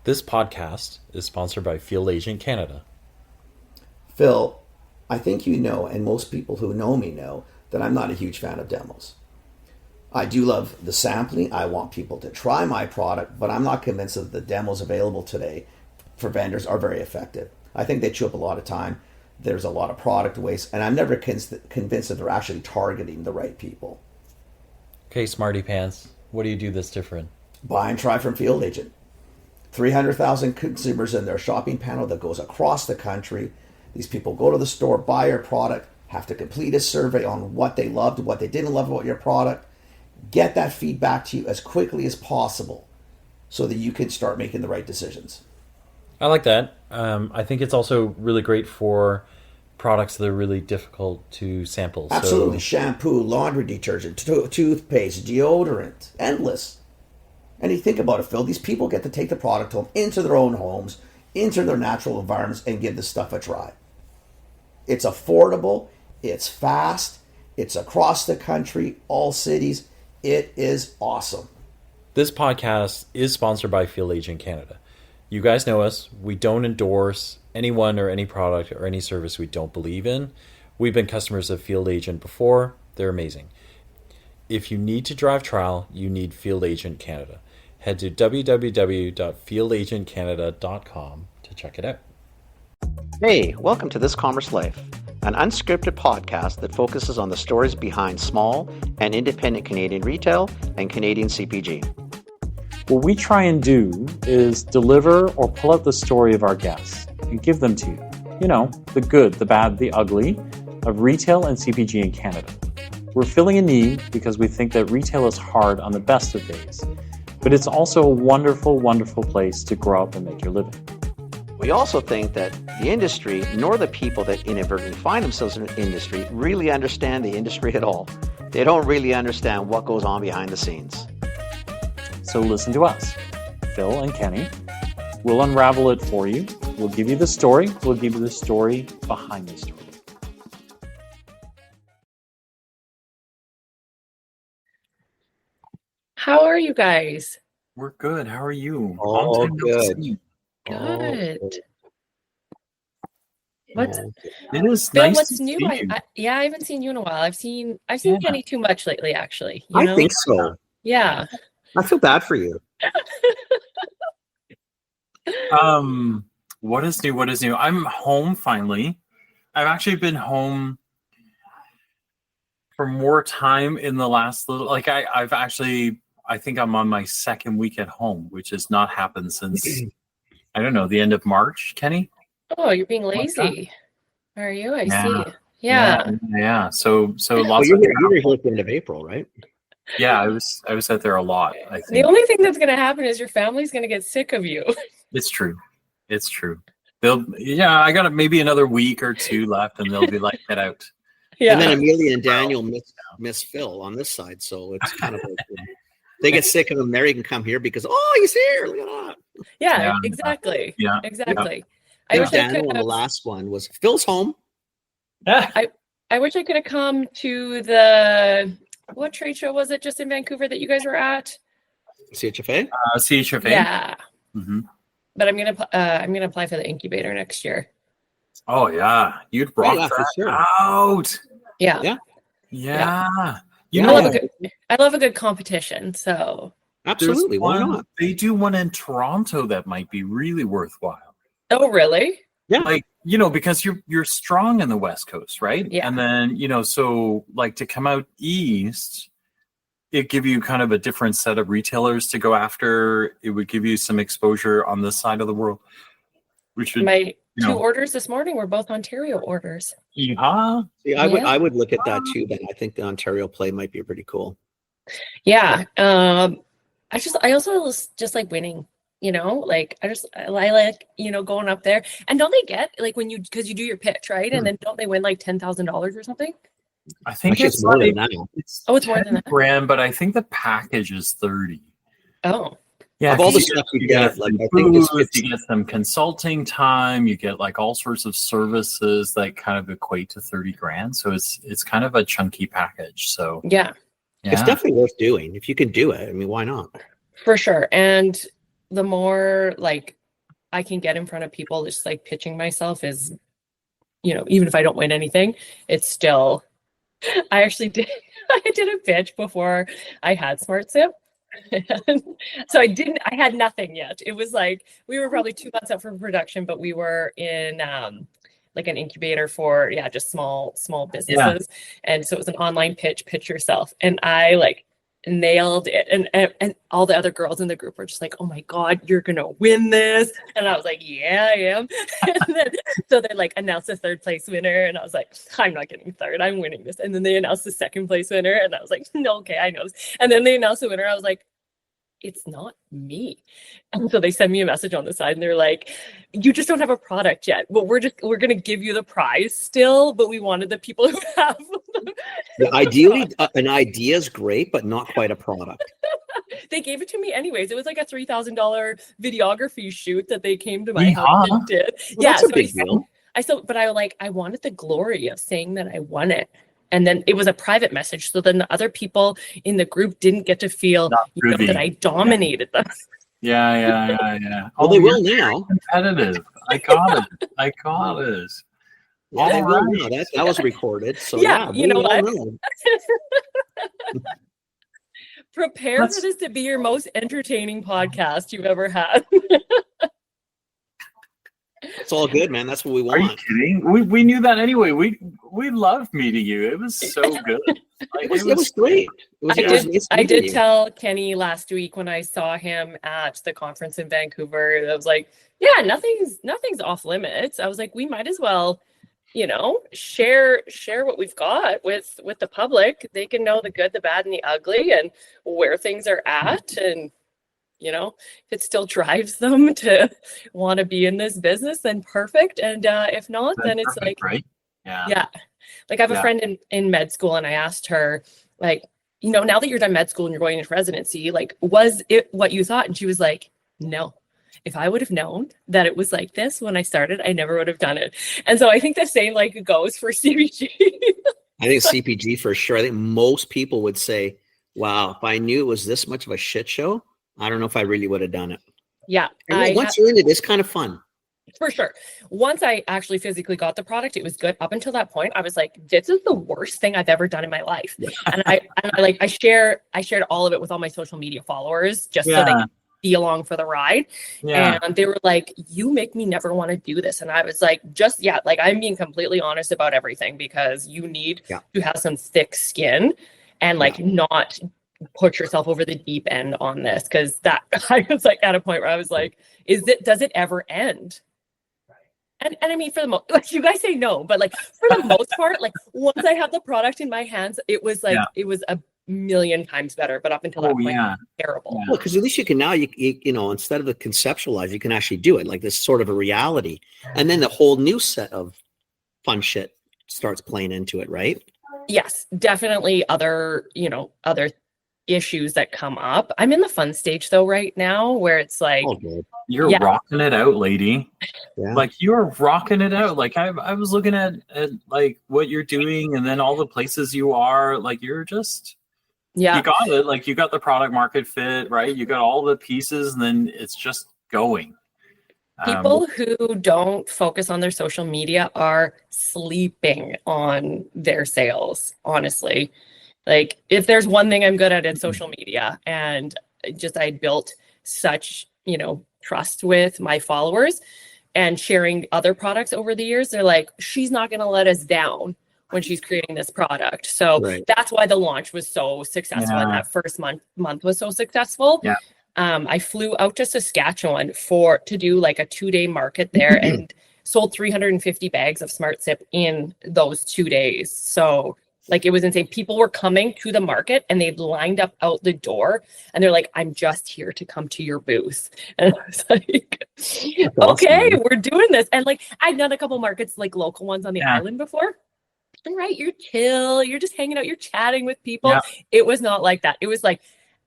This podcast is sponsored by Field Agent Canada. Phil, I think you know, and most people who know me know, that I'm not a huge fan of demos. I do love the sampling. I want people to try my product, but I'm not convinced that the demos available today for vendors are very effective. I think they chew up a lot of time. There's a lot of product waste, and I'm never convinced that they're actually targeting the right people. Okay, Smarty Pants, what do you do that's different? Buy and try from Field Agent. 300,000 consumers in their shopping panel that goes across the country. These people go to the store, buy your product, have to complete a survey on what they loved, what they didn't love about your product. Get that feedback to you as quickly as possible so that you can start making the right decisions. I like that. I think it's also really great for products that are really difficult to sample. Absolutely. Shampoo, laundry detergent, toothpaste, deodorant, endless. And you think about it, Phil, these people get to take the product home into their own homes, into their natural environments, and give this stuff a try. It's affordable, it's fast, it's across the country, all cities. It is awesome. This podcast is sponsored by Field Agent Canada. You guys know us. We don't endorse anyone or any product or any service we don't believe in. We've been customers of Field Agent before. They're amazing. If you need to drive trial, you need Field Agent Canada. Head to www.fieldagentcanada.com to check it out. Hey, welcome to This Commerce Life, an unscripted podcast that focuses on the stories behind small and independent Canadian retail and Canadian CPG. What we try and do is deliver or pull out the story of our guests and give them to you. You know, the good, the bad, the ugly of retail and CPG in Canada. We're filling a need because we think that retail is hard on the best of days, but it's also a wonderful, wonderful place to grow up and make your living. We also think that the industry, nor the people that inadvertently find themselves in the industry, really understand the industry at all. They don't really understand what goes on behind the scenes. So listen to us, Phil and Kenny. We'll unravel it for you. We'll give you the story. We'll give you the story behind the story. How are you guys? We're good. How are you? Oh, good. Good. What's It is Bill? nice What's to new? see you. I haven't seen you in a while. I've seen Yeah. Kenny too much lately, actually. You I know? think so. Yeah. I feel bad for you. What is new? What is new? I'm home finally. I've actually been home for more time in the last little. I think I'm on my second week at home, which has not happened since I don't know the end of March. Kenny. Oh, you're being What's that? lazy. Are you? I Yeah. see. Yeah. Yeah. So Well, lots you of were here at the end of April, right? yeah. I was out there a lot. I The think only thing that's going to happen is your family's going to get sick of you. it's true. It's true. I got maybe another week or two left, and they'll be like, get out. Yeah. And then Amelia and Daniel miss Phil on this side, so it's kind of like they get sick of him there. He can come here because he's here. Look at that. Yeah, Yeah. exactly. Yeah. Exactly. I And wish I Daniel could on the have. last one was Phil's home. I wish I could have come to the what trade show was it just in Vancouver that you guys were at? CHFA. CHFA. Yeah, Mm-hmm. but I'm gonna apply for the incubator next year. Oh yeah, you'd rock yeah, for that sure. out. Yeah, Yeah. Yeah. You I know, love a good competition. So Absolutely. Why one- not? They do one in Toronto that might be really worthwhile. oh really? Yeah. Like, because you're strong in the West Coast, right? Yeah. And then, so like to come out east, it give you kind of a different set of retailers to go after. It would give you some exposure on this side of the world. Which would, My you two know, orders this morning were both Ontario orders. yeah. See, Yeah. I would look at that too. Then I think the Ontario play might be pretty cool. Yeah. I also just like winning. Like I like going up there. And don't they get like when because you do your pitch, right? And then don't they win like $10,000 or something? I think Actually, it's it's more than like, that. it's Oh, it's more than that. $10,000, but I think the package is 30. Oh, Yeah, Of all the you stuff you get get, like some I think booth, it's you get some consulting time, you get like all sorts of services that kind of equate to 30 grand. So it's kind of a chunky package. So yeah, it's definitely worth doing if you can do it. I mean, why not? for sure. And the more like I can get in front of people, just like pitching myself is, even if I don't win anything, it's still, I actually did, I did a pitch before I had SmartSip. So I had nothing yet. It was like, we were probably 2 months out from production, but we were in, like an incubator for, just small businesses. And so it was an online pitch yourself. And I like nailed it. And all the other girls in the group were just like, oh my God, you're going to win this. And I was like, yeah, I am. And then, so they like announced the third place winner. And I was like, I'm not getting third, I'm winning this. And then they announced the second place winner. And I was like, no, okay, I know. And then they announced the winner. I was like, it's not me. And so they send me a message on the side and they're like, you just don't have a product yet, but we're going to give you the prize still, but we wanted the people who have ideally an idea is great, but not quite a product. They gave it to me anyways. It was like a $3,000 videography shoot that they came to my house and did. Well, that's a big deal. I wanted the glory of saying that I won it. And then it was a private message. So then the other people in the group didn't get to feel that I dominated them. Yeah. Well, they will now. Competitive. I got it. Yeah, they will now. That was recorded. So you know what? Prepare for this to be your most entertaining podcast you've ever had. It's all good, man. That's what we want. Are you kidding? We knew that anyway. We loved meeting you. It was so good. It was great. I did tell Kenny last week when I saw him at the conference in Vancouver. I was like, yeah, nothing's off limits. I was like, we might as well, share what we've got with the public. They can know the good, the bad, and the ugly, and where things are at, and if it still drives them to want to be in this business, then perfect. And if not, then it's perfect, like, right? Yeah. Like I have a friend in med school, and I asked her, like, now that you're done med school and you're going into residency, like, was it what you thought? And she was like, no. If I would have known that it was like this when I started, I never would have done it. And so I think the same like goes for CPG. I think CPG for sure. I think most people would say, wow, if I knew it was this much of a shit show, I don't know if I really would have done it. Yeah. Once you're in it, it's kind of fun. For sure. Once I actually physically got the product, it was good. Up until that point, I was like, this is the worst thing I've ever done in my life. Yeah. And I shared all of it with all my social media followers just so they could be along for the ride. Yeah. And they were like, you make me never want to do this. And I was like, I'm being completely honest about everything, because you need to have some thick skin and not put yourself over the deep end on this, because that I was like at a point where I was like, does it ever end? And I mean, for the most, like, you guys say no, but like for the most part, like once I have the product in my hands, it was like it was a million times better. But up until that point, it was terrible. Yeah. Well, because at least you can now, you instead of the conceptualize, you can actually do it, like this sort of a reality, and then the whole new set of fun shit starts playing into it, right? Yes, definitely. Other issues that come up. I'm in the fun stage though right now, where it's like, you're rocking it out, lady. Yeah. Like you're rocking it out. Like I was looking at like what you're doing, and then all the places you are. Like you're just you got it. Like you got the product market fit, right? You got all the pieces, and then it's just going. People who don't focus on their social media are sleeping on their sales, honestly. Like if there's one thing I'm good at, it's social media. And I built such, trust with my followers and sharing other products over the years. They're like, she's not going to let us down when she's creating this product. So that's why the launch was so successful. And that first month was so successful. Yeah. I flew out to Saskatchewan to do like a 2-day market there and sold 350 bags of SmartSip in those 2 days. So like it was insane. People were coming to the market and they'd lined up out the door and they're like, I'm just here to come to your booth. And I was like, okay, we're doing this. And like I'd done a couple markets, like local ones on the island before. And you're chill, you're just hanging out, you're chatting with people. Yeah. It was not like that. It was like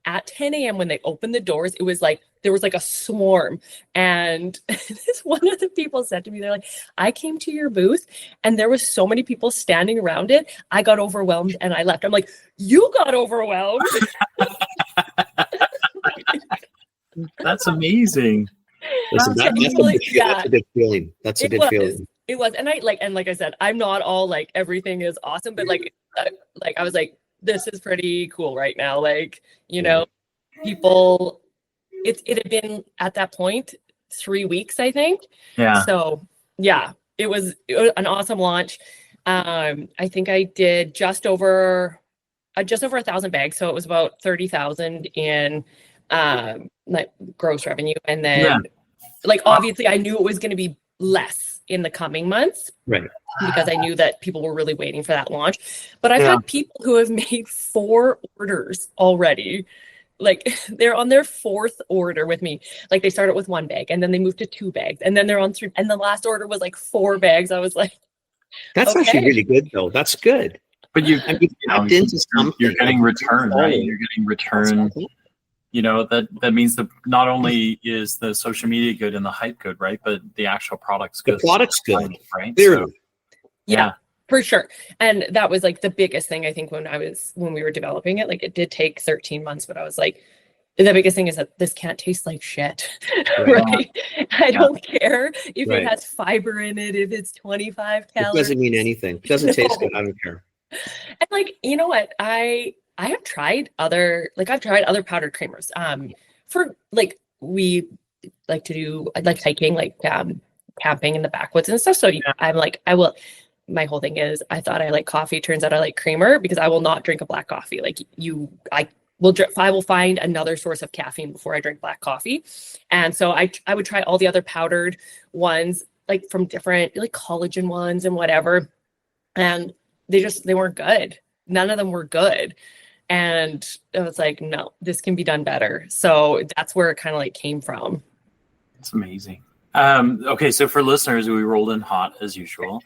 at 10 a.m. when they opened the doors, it was like there was like a swarm. And this one of the people said to me, they're like, I came to your booth and there was so many people standing around it. I got overwhelmed and I left. I'm like, you got overwhelmed. That's amazing. Listen, That's that's yeah. a good feeling. That's a It good was. feeling. It was. And like I said, I'm not all like everything is awesome, but like I was like, this is pretty cool right now. Like, you know, people it had been at that point 3 weeks, I think. Yeah. So yeah, it was an awesome launch. I think I did just over 1,000 bags. So it was about 30,000 in like gross revenue. And then like obviously I knew it was going to be less in the coming months, Right. because I knew that people were really waiting for that launch. But I've had people who have made 4 orders already. Like they're on their 4th order with me. Like they started with 1 bag and then they moved to 2 bags and then they're on 3. And the last order was like 4 bags. I was like, that's actually really good though. That's good. But you're getting return, right? You're getting return. You know, that means that not only is the social media good and the hype good, right? But the actual product's good. The product's good, right? So, yeah, for sure. And that was like the biggest thing, I think, when we were developing it. Like it did take 13 months, but I was like, the biggest thing is that this can't taste like shit, right? I don't care if it has fiber in it, if it's 25 calories. It doesn't mean anything. It doesn't taste good. I don't care. And like, you know what? I have tried other powdered creamers. For like, we like to do, I like hiking, like camping in the backwoods and stuff. So I'm like, my whole thing is, I thought I like coffee. Turns out I like creamer, because I will not drink a black coffee. Like I will find another source of caffeine before I drink black coffee. And so I would try all the other powdered ones, like from different, like collagen ones and whatever. And they weren't good. None of them were good. And I was like, no, this can be done better. So that's where it kind of like came from. It's amazing. Okay, so for listeners, we rolled in hot as usual.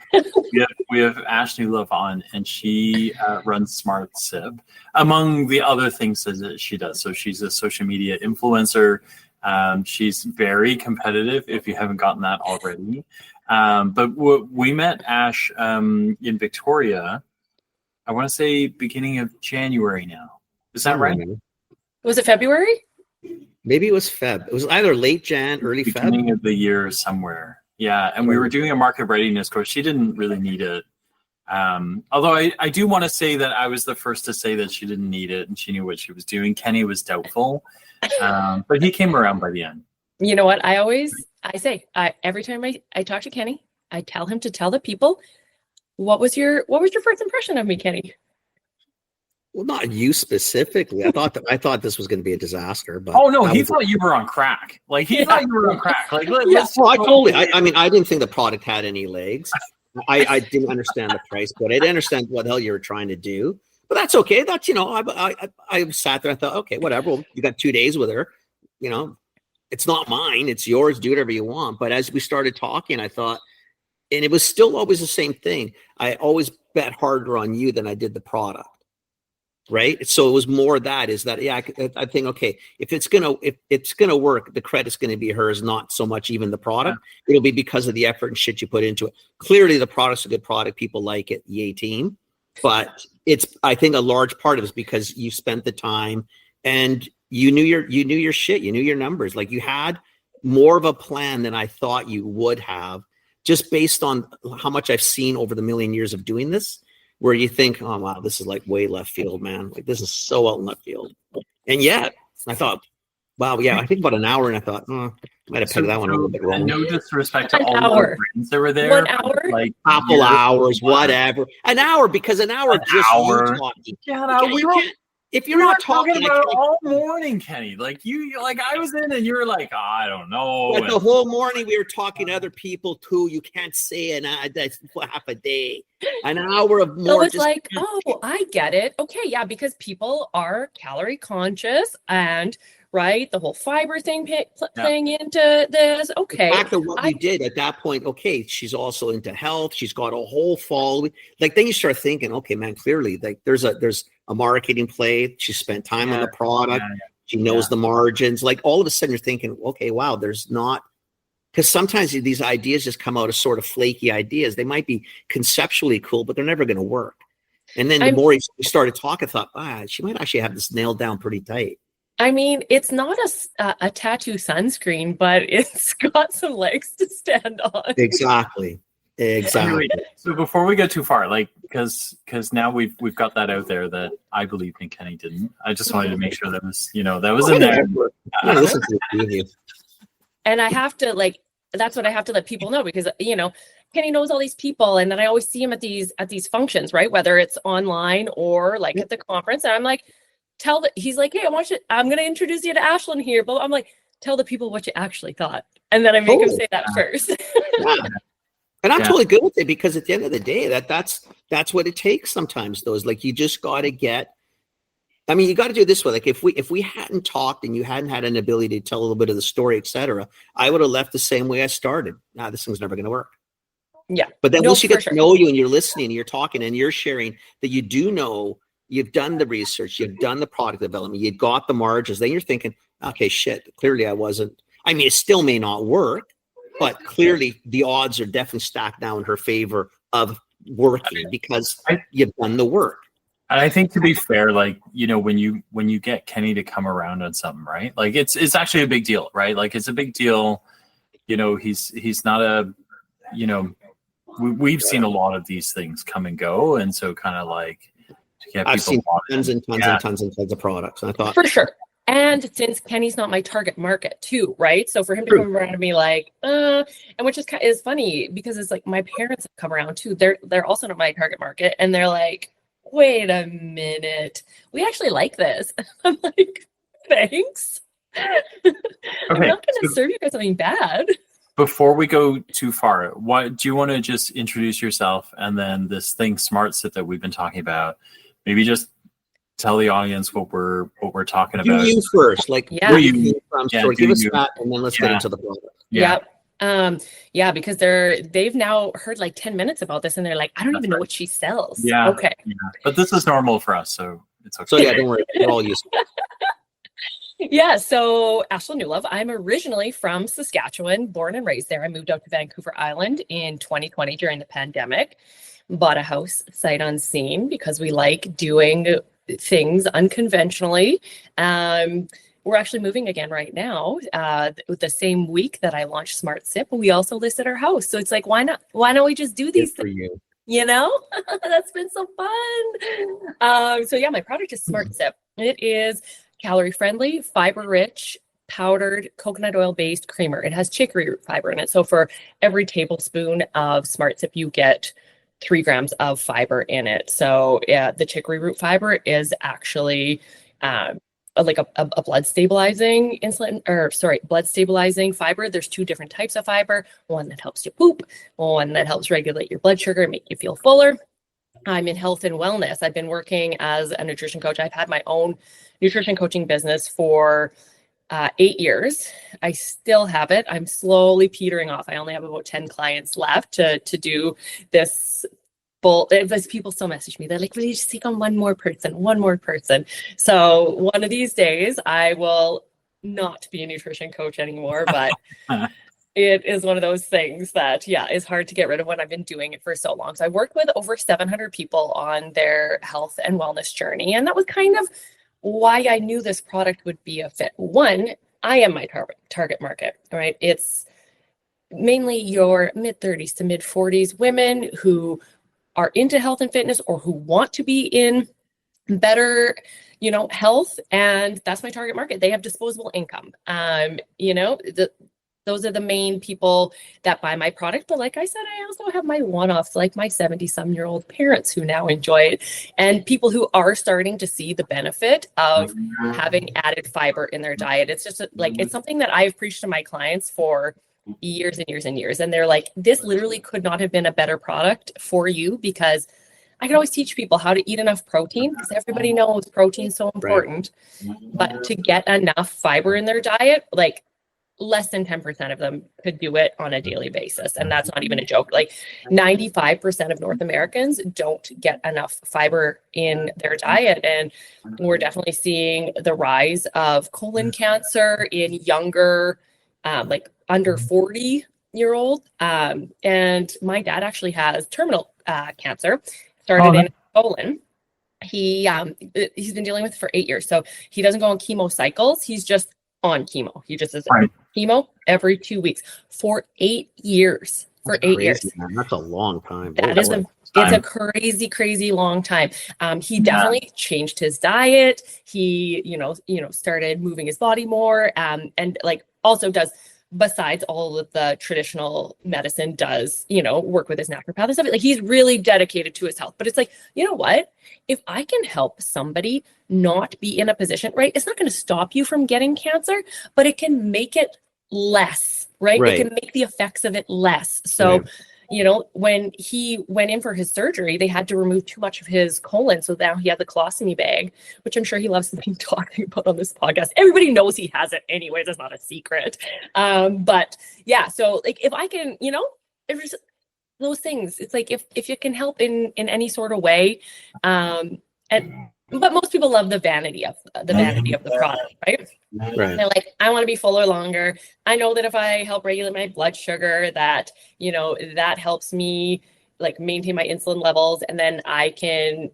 we have Ashlyn Newlove on, and she runs SmartSip, among the other things that she does. So she's a social media influencer. She's very competitive, if you haven't gotten that already. But we met Ash in Victoria, I want to say beginning of January now. Is that right? Was it February? Maybe it was Feb. It was either late Jan, early Feb. Beginning of the year somewhere. Yeah, and we were doing a market readiness course. She didn't really need it. Although I do want to say that I was the first to say that she didn't need it and she knew what she was doing. Kenny was doubtful, but he came around by the end. You know what? Every time I talk to Kenny, I tell him to tell the people, what was your first impression of me, Kenny? Well, not you specifically. I thought this was going to be a disaster. But he thought you were on crack. Like he thought you were on crack. Like I mean, I didn't think the product had any legs. I didn't understand the price, but I didn't understand what the hell you were trying to do. But that's okay. That's I sat there. I thought, okay, whatever. Well, you got 2 days with her. You know, it's not mine. It's yours. Do whatever you want. But as we started talking, I thought, and it was still always the same thing. I always bet harder on you than I did the product. Right. So it was more I think, okay, if it's gonna work, the credit's gonna be hers, not so much even the product. It'll be because of the effort and shit you put into it. Clearly the product's a good product, people like it, yay team. But I think a large part of it is because you spent the time and you knew your shit, you knew your numbers. Like you had more of a plan than I thought you would have, just based on how much I've seen over the million years of doing this. Where you think, oh, wow, this is like way left field, man. Like this is so out in left field. And yet I thought, wow, yeah, I think about an hour and I thought, might have pegged that one a little bit wrong. No disrespect to all the friends that were there. 1 hour? Like couple hours, whatever. An hour, because an hour just you talking. Yeah, if you're not talking about it all morning, Kenny, like I was in and you were like, I don't know. But the whole morning we were talking to other people too. You can't say that's half a day. An hour of more. So it's I get it. Okay, yeah, because people are calorie conscious and right, the whole fiber thing playing into this. Okay, the fact of what we did at that point. Okay, she's also into health. She's got a whole following. Like then you start thinking, okay, man, clearly like there's a marketing play. She spent time on the product. She knows the margins. Like all of a sudden you're thinking, okay, wow, there's not, because sometimes these ideas just come out as sort of flaky ideas. They might be conceptually cool, but they're never going to work. And then the more we started talking, I thought, she might actually have this nailed down pretty tight. I mean, it's not a tattoo sunscreen, but it's got some legs to stand on. Exactly. Okay, wait. So before we go too far, like, because now we've got that out there that I believe in Kenny didn't. I just wanted to make sure that was that was in there. Listen to the And I have to that's what I have to let people know, because Kenny knows all these people, and then I always see him at these functions, right? Whether it's online or like at the conference, and I'm like, he's like, hey, I'm going to introduce you to Ashlyn here, but I'm like, tell the people what you actually thought, and then I make him say that first. Yeah. And I'm totally good with it, because at the end of the day, that's what it takes sometimes. Those, like, you just got to get. I mean, you got to do it this way. Like, if we hadn't talked and you hadn't had an ability to tell a little bit of the story, etc., I would have left the same way I started. Nah, this thing's never going to work. Yeah. But then once you get to know you and you're listening and you're talking and you're sharing that you do know, you've done the research, you've done the product development, you've got the margins, then you're thinking, okay, shit, clearly I wasn't. I mean, it still may not work, but clearly the odds are definitely stacked now in her favor of working, because you've done the work. And I think, to be fair, like, when you get Kenny to come around on something, right? Like, it's actually a big deal, right? Like, it's a big deal. He's not a, we've seen a lot of these things come and go, and so kind of like to get I've people seen tons and tons and tons and tons of products. And I thought, for sure. And since Kenny's not my target market too, right? So for him to come around and be like, and which is funny, because it's like my parents have come around too. They're also not my target market, and they're like, wait a minute, we actually like this. I'm like, thanks. Okay, I'm not going to serve you guys something bad. Before we go too far, what do you want to just introduce yourself, and then this thing SmartSip that we've been talking about? Maybe just tell the audience what we're talking about. You first, like, where you came from. Give us that, and then let's get into the product. Because they've now heard like 10 minutes about this, and they're like, I don't even know what she sells. Yeah. Okay. Yeah. But this is normal for us, so it's okay. So yeah, don't worry, we're all used to it. Yeah, so Ashlyn Newlove. I'm originally from Saskatchewan, born and raised there. I moved out to Vancouver Island in 2020 during the pandemic. Bought a house sight unseen because we like doing things unconventionally. We're actually moving again right now. The same week that I launched SmartSip, we also listed our house. So it's like, why not? Why don't we just do these things? That's been so fun. So yeah, my product is SmartSip. It is calorie-friendly, fiber-rich, powdered coconut oil-based creamer. It has chicory root fiber in it. So for every tablespoon of SmartSip, you get 3 grams of fiber in it. So yeah, the chicory root fiber is actually like a blood stabilizing blood stabilizing fiber. There's 2 different types of fiber. One that helps you poop, one that helps regulate your blood sugar and make you feel fuller. I'm in health and wellness. I've been working as a nutrition coach. I've had my own nutrition coaching business for 8 years. I still have it. I'm slowly petering off. I only have about 10 clients left to do this. As people still message me, they're like, will you just take on one more person? So one of these days I will not be a nutrition coach anymore, but it is one of those things that, is hard to get rid of when I've been doing it for so long. So I worked with over 700 people on their health and wellness journey. And that was kind of why I knew this product would be a fit. One, I am my target market, right? It's mainly your mid 30s to mid 40s women who are into health and fitness, or who want to be in better, health. And that's my target market. They have disposable income. Those are the main people that buy my product. But like I said, I also have my one-offs, like my 70-some-year-old parents who now enjoy it, and people who are starting to see the benefit of having added fiber in their diet. It's just it's something that I've preached to my clients for years and years and years. And they're like, this literally could not have been a better product for you, because I can always teach people how to eat enough protein, because everybody knows protein is so important, but to get enough fiber in their diet, like less than 10% of them could do it on a daily basis. And that's not even a joke. Like 95% of North Americans don't get enough fiber in their diet. And we're definitely seeing the rise of colon cancer in younger, under 40-year-old. And my dad actually has terminal cancer, started in colon. he's been dealing with it for 8 years. So he doesn't go on chemo cycles. He's just on chemo. He just is Right. chemo every 2 weeks for 8 years. For That's 8 crazy, years. man. That's a long time. That Oh, is boy. it's a crazy long time. He definitely changed his diet. He, started moving his body more, and like also does, besides all of the traditional medicine, does, work with his naturopath and stuff. Like, he's really dedicated to his health. But it's like, you know what? If I can help somebody not be in a position, right? It's not going to stop you from getting cancer, but it can make it less, right? Right. It can make the effects of it less. So, Right. When he went in for his surgery, they had to remove too much of his colon. So now he had the colostomy bag, which I'm sure he loves me talking about on this podcast. Everybody knows he has it anyways. It's not a secret. But yeah, so like, if I can, if there's those things, it's like, if you can help in any sort of way, but most people love the vanity of the product, right? Right. They're like, I want to be fuller longer. I know that if I help regulate my blood sugar, that, that helps me like maintain my insulin levels. And then I can,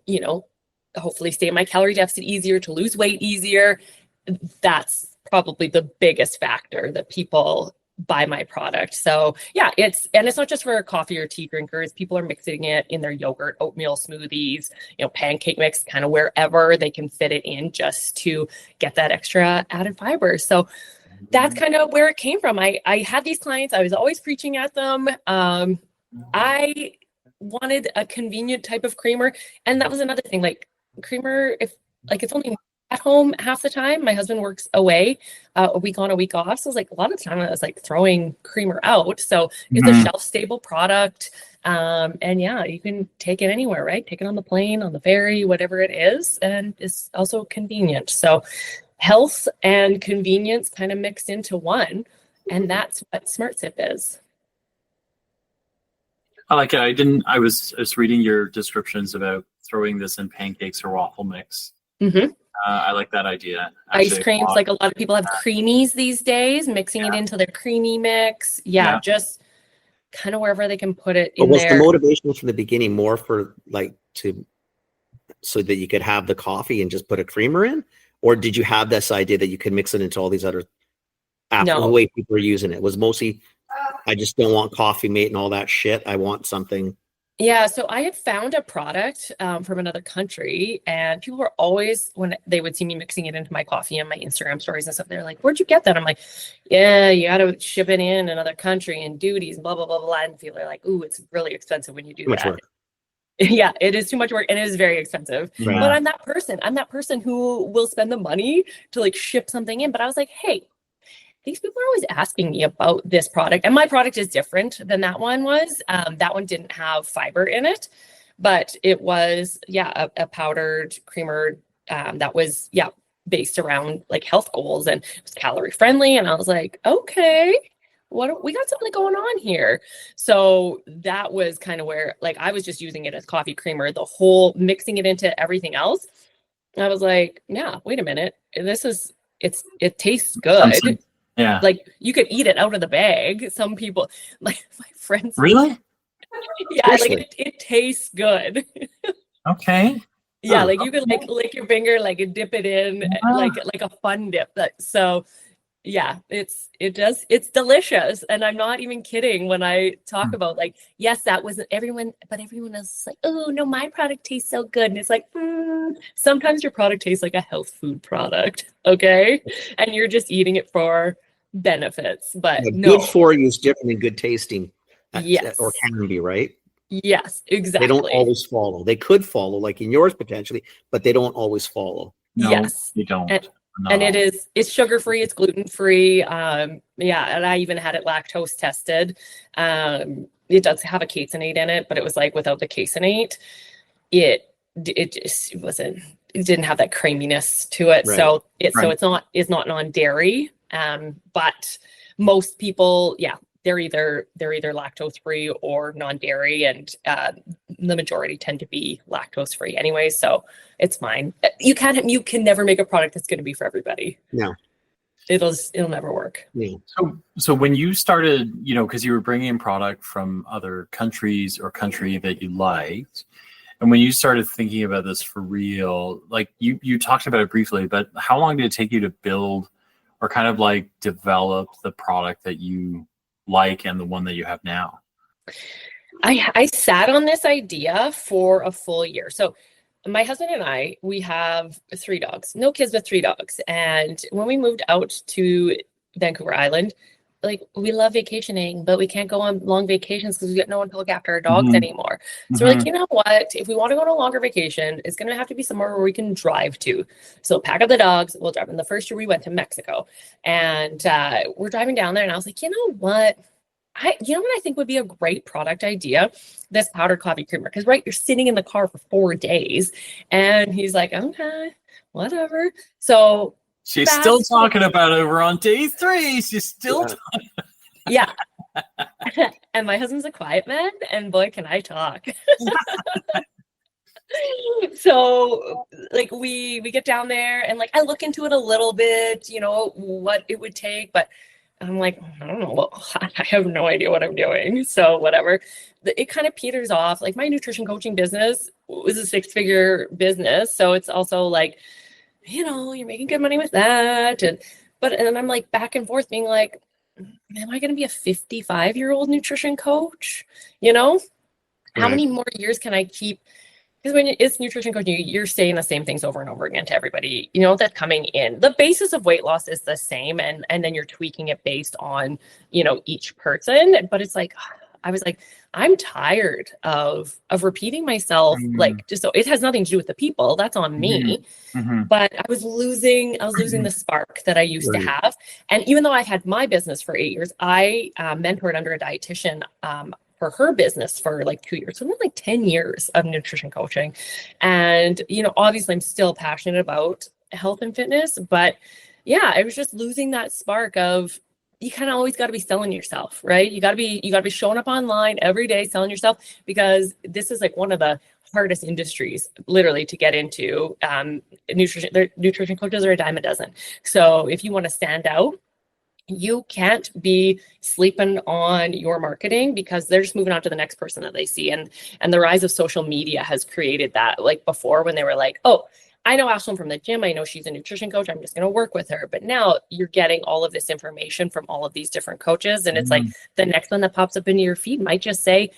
hopefully stay in my calorie deficit easier, to lose weight easier. That's probably the biggest factor that people buy my product. So yeah, it's not just for coffee or tea drinkers. People are mixing it in their yogurt, oatmeal smoothies, pancake mix, kind of wherever they can fit it in, just to get that extra added fiber. So that's kind of where it came from. I had these clients, I was always preaching at them. I wanted a convenient type of creamer. And that was another thing, like creamer, if like it's only at home half the time. My husband works away a week on, a week off. So it's like a lot of time I was like throwing creamer out. So it's a shelf stable product. And yeah, you can take it anywhere, right? Take it on the plane, on the ferry, whatever it is. And it's also convenient. So health and convenience kind of mixed into one. And that's what SmartSip is. I like it. I was reading your descriptions about throwing this in pancakes or waffle mix. Mm-hmm. I like that idea. Ice creams, like a lot of people have creamies these days, mixing it into their creamy mix. Yeah, just kind of wherever they can put it in was there. the motivation from the beginning more for so that you could have the coffee and just put a creamer in? Or did you have this idea that you could mix it into all these other the way people are using it? It was mostly, I just don't want Coffee Mate and all that shit. I want something. Yeah, so I had found a product from another country, and people were always, when they would see me mixing it into my coffee and my Instagram stories and stuff, they're like, "Where'd you get that?" I'm like, "Yeah, you got to ship it in another country and duties and blah, blah, blah, blah." And people are like, "Ooh, it's really expensive when you do that." Work. Yeah, it is too much work, and it is very expensive. Right. But I'm that person who will spend the money to like ship something in. But I was like, hey, these people are always asking me about this product, and my product is different than that one was. That one didn't have fiber in it, but it was, a powdered creamer that was, based around like health goals, and it was calorie friendly. And I was like, okay, we got something going on here. So that was kind of where, like, I was just using it as coffee creamer, the whole mixing it into everything else. I was like, yeah, wait a minute, it tastes good. Yeah. Like, you could eat it out of the bag. Some people, like my friends. Really? Yeah, like it tastes good. Okay. Yeah, like you could like lick your finger, like dip it in, like a fun dip. So yeah, it's delicious. And I'm not even kidding when I talk about, like, yes, that wasn't everyone, but everyone else is like, oh no, my product tastes so good. And it's like, sometimes your product tastes like a health food product. Okay. And you're just eating it for benefits, but no. Good for you is different than good tasting. Yes. Or can be, right? Yes, exactly. They don't always follow. They could follow, like in yours potentially, but they don't always follow. No, yes, you don't. And it's sugar-free, it's gluten-free. And I even had it lactose tested. It does have a caseinate in it, but it was like without the caseinate, it just wasn't. It didn't have that creaminess to it. Right. So it's not non-dairy. But most people, they're either lactose free or non-dairy, and the majority tend to be lactose free anyway. So it's fine. You can never make a product that's going to be for everybody. No, it'll never work. Yeah. So when you started, because you were bringing in product from other countries or country that you liked, And when you started thinking about this for real, like you talked about it briefly, but how long did it take you to build or kind of like develop the product that you like and the one that you have now? I sat on this idea for a full year. So my husband and I, we have 3 dogs, no kids, but 3 dogs. And when we moved out to Vancouver Island, like we love vacationing, but we can't go on long vacations because we get no one to look after our dogs anymore. So we're like, you know what? If we want to go on a longer vacation, it's going to have to be somewhere where we can drive to. So pack up the dogs, we'll drive. And the first year we went to Mexico, and we're driving down there, and I was like, you know what? You know what I think would be a great product idea? This powdered coffee creamer. Because, right, you're sitting in the car for 4 days. And he's like, okay, whatever. So she's still talking about it. We're on day 3. She's still talking. Yeah. And my husband's a quiet man, and boy, can I talk. So like we get down there, and like I look into it a little bit, you know, what it would take, but I'm like, I don't know. Well, I have no idea what I'm doing. So whatever. It kind of peters off. Like my nutrition coaching business was a 6-figure business. So it's also like, you know, you're making good money with that. And I'm like back and forth being like, am I going to be a 55-year-old nutrition coach? You know, how many more years can I keep? Because when it's nutrition coaching, you're saying the same things over and over again to everybody, you know, that's coming in. The basis of weight loss is the same. And then you're tweaking it based on, you know, each person. But it's like, I was like, I'm tired of repeating myself. Like, just so it has nothing to do with the people. That's on me. But I was losing the spark that I used to have. And even though I've had my business for 8 years, I mentored under a dietitian for her business for like 2 years. So we're like 10 years of nutrition coaching. And, you know, obviously I'm still passionate about health and fitness, but yeah, I was just losing that spark of, you kind of always got to be selling yourself, right? You got to be showing up online every day, selling yourself, because this is like one of the hardest industries literally to get into. Nutrition coaches are a dime a dozen. So if you want to stand out, you can't be sleeping on your marketing, because they're just moving on to the next person that they see. And the rise of social media has created that. Like before, when they were like, oh, I know Ashlyn from the gym, I know she's a nutrition coach, I'm just going to work with her. But now you're getting all of this information from all of these different coaches. And it's like the next one that pops up into your feed might just say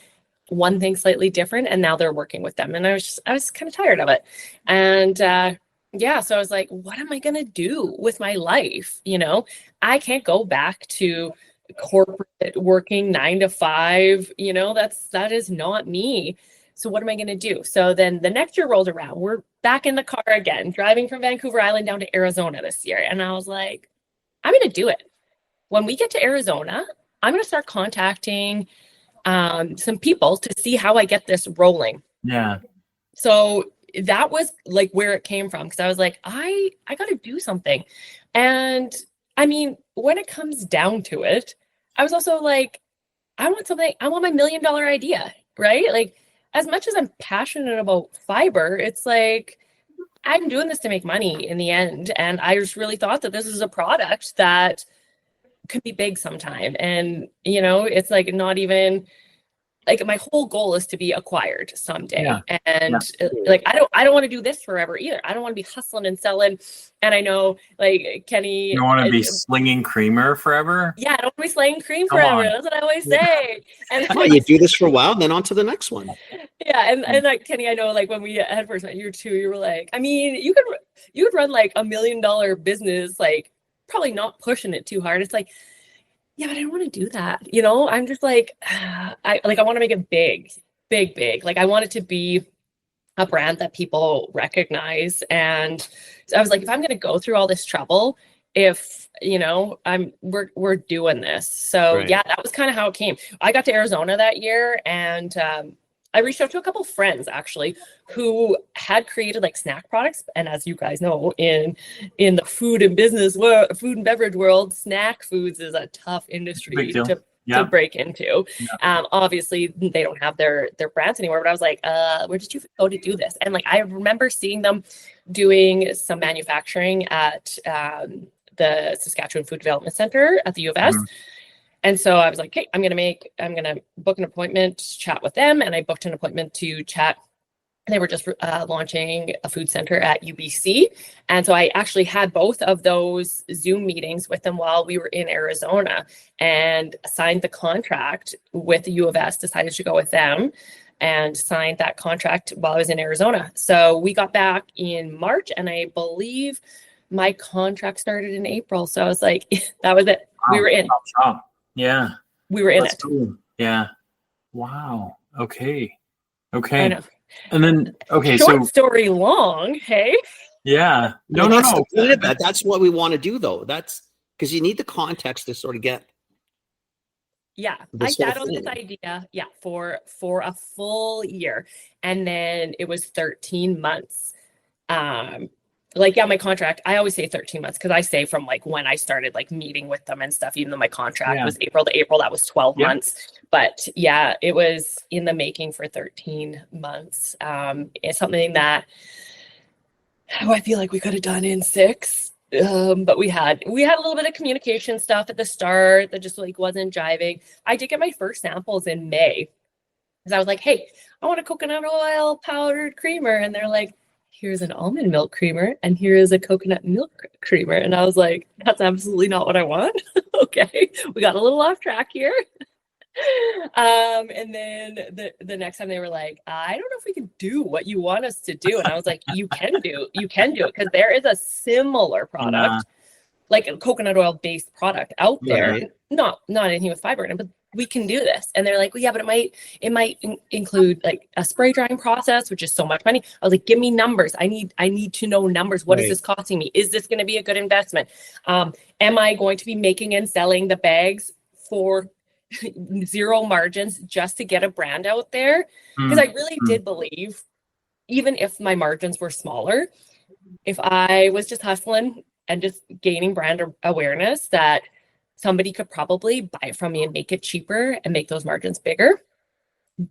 one thing slightly different, and now they're working with them. And I was kind of tired of it. And yeah, so I was like, what am I going to do with my life? You know, I can't go back to corporate working 9 to 5. You know, that is not me. So what am I going to do? So then the next year rolled around. We're back in the car again, driving from Vancouver Island down to Arizona this year. And I was like, I'm going to do it. When we get to Arizona, I'm going to start contacting some people to see how I get this rolling. Yeah. So that was like where it came from, because I was like, I got to do something. And I mean, when it comes down to it, I was also like, I want my $1 million idea, right? Like, as much as I'm passionate about fiber, it's like, I'm doing this to make money in the end. And I just really thought that this is a product that could be big sometime. And, you know, it's like not even like my whole goal is to be acquired someday. Yeah. And like, I don't want to do this forever either. I don't want to be hustling and selling. And I know like Kenny, you don't want to be slinging creamer forever. Yeah. I don't want to be slinging cream forever. That's what I always say. And you do this for a while, then on to the next one. Yeah. And like, Kenny, I know like when we had first met, you were like, I mean, you could run like $1 million business, like probably not pushing it too hard. It's like, yeah, but I don't want to do that. You know, I'm just like, I want to make it big. Like I want it to be a brand that people recognize. And so I was like, if I'm going to go through all this trouble, if, you know, we're doing this. So yeah, that was kind of how it came. I got to Arizona that year, and I reached out to a couple friends actually who had created like snack products. And as you guys know, in the food and beverage world, snack foods is a tough industry to break into. Yeah. Obviously they don't have their brands anymore, but I was like, where did you go to do this? And like, I remember seeing them doing some manufacturing at the Saskatchewan Food Development Center at the U of S. And so I was like, okay, I'm going to book an appointment to chat with them. And I booked an appointment to chat They were just launching a food center at UBC. And so I actually had both of those Zoom meetings with them while we were in Arizona, and signed the contract with the U of S, decided to go with them and signed that contract while I was in Arizona. So we got back in March, and I believe my contract started in April. So I was like, that was it. Wow. We were in. Yeah. We were in That's it. cool. Yeah. Wow. Okay. I know. And then, okay, Short story long, hey? Yeah. No. That's the point of that. That's what we want to do, though. That's because you need the context to sort of get. Yeah, I sat on this idea, for a full year, and then it was 13 months. My contract, I always say 13 months because I say from like when I started like meeting with them and stuff, even though my contract was April to April, that was 12 months. But yeah, it was in the making for 13 months. It's something that I feel like we could have done in 6. But we had a little bit of communication stuff at the start that just like wasn't jiving. I did get my first samples in May because I was like, hey, I want a coconut oil powdered creamer. And they're like, here's an almond milk creamer and here is a coconut milk creamer. And I was like, that's absolutely not what I want. Okay, we got a little off track here. And then the next time they were like, I don't know if we can do what you want us to do. And I was like, you can do it because there is a similar product, like a coconut oil based product out there. Right. Not anything with fiber in it, but we can do this. And they're like, well, yeah, but it might include like a spray drying process, which is so much money. I was like, give me numbers. I need to know numbers. What is this costing me? Is this going to be a good investment? Am I going to be making and selling the bags for zero margins just to get a brand out there? Because I really did believe, even if my margins were smaller, if I was just hustling and just gaining brand awareness, that somebody could probably buy it from me and make it cheaper and make those margins bigger.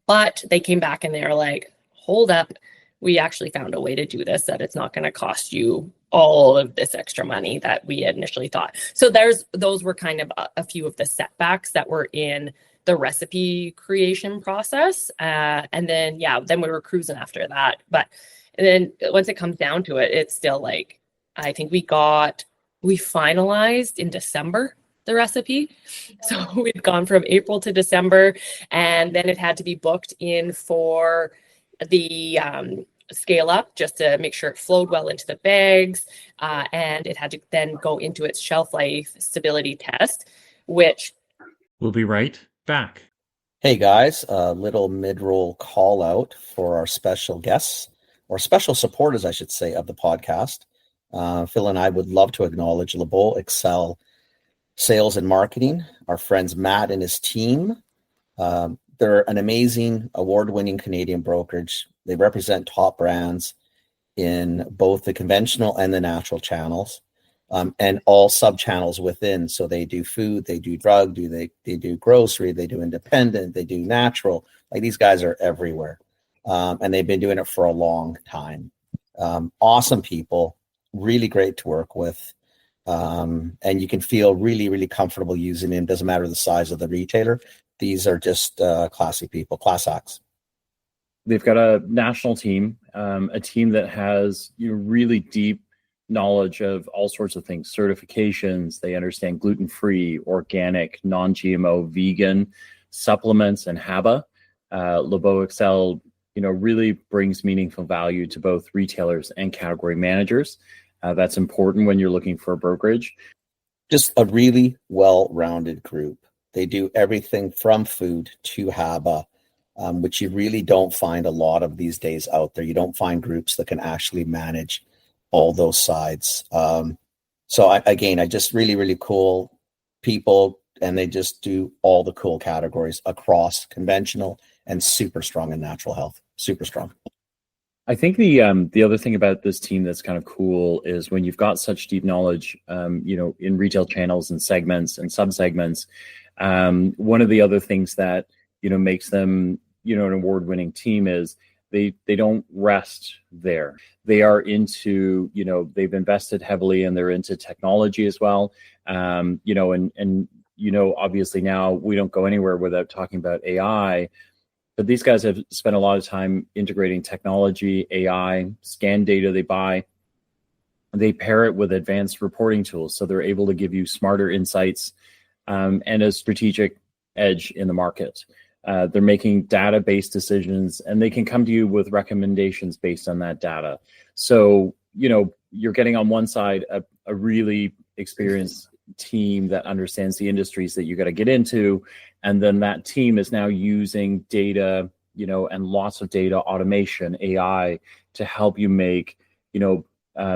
But they came back and they were like, hold up, we actually found a way to do this, that it's not going to cost you all of this extra money that we had initially thought. So those were kind of a few of the setbacks that were in the recipe creation process. And then we were cruising after that. But then once it comes down to it, it's still like, I think we finalized in December the recipe. So we'd gone from April to December, and then it had to be booked in for the scale up just to make sure it flowed well into the bags. And it had to then go into its shelf life stability test, which We'll be right back. Hey guys, a little mid-roll call out for our special guests, or special supporters, I should say, of the podcast. Phil and I would love to acknowledge LeBeau Excel Sales and Marketing, our friends Matt and his team. They're an amazing award-winning Canadian brokerage. They represent top brands in both the conventional and the natural channels, and all sub-channels within. So they do food, they do drug, they do grocery, they do independent, they do natural. Like, these guys are everywhere. And they've been doing it for a long time. Awesome people, really great to work with. And you can feel really, really comfortable using them. Doesn't matter the size of the retailer. These are just classy people, class acts. They've got a national team, a team that has really deep knowledge of all sorts of things, certifications. They understand gluten-free, organic, non-GMO, vegan, supplements, and HABA. LeBeau Excel, really brings meaningful value to both retailers and category managers. That's important when you're looking for a brokerage. Just a really well-rounded group. They do everything from food to HABA, which you really don't find a lot of these days out there. You don't find groups that can actually manage all those sides. So I just really, really cool people, and they just do all the cool categories across conventional and super strong in natural health. Super strong. I think the other thing about this team that's kind of cool is when you've got such deep knowledge, in retail channels and segments and subsegments. One of the other things that makes them an award-winning team is they don't rest there. They are into they've invested heavily, and they're into technology as well. Obviously now we don't go anywhere without talking about AI. But these guys have spent a lot of time integrating technology, AI, scan data they buy. They pair it with advanced reporting tools, so they're able to give you smarter insights and a strategic edge in the market. They're making data-based decisions, and they can come to you with recommendations based on that data. So, you're getting on one side a really experienced team that understands the industries that you got to get into, and then that team is now using data, and lots of data automation, AI, to help you make,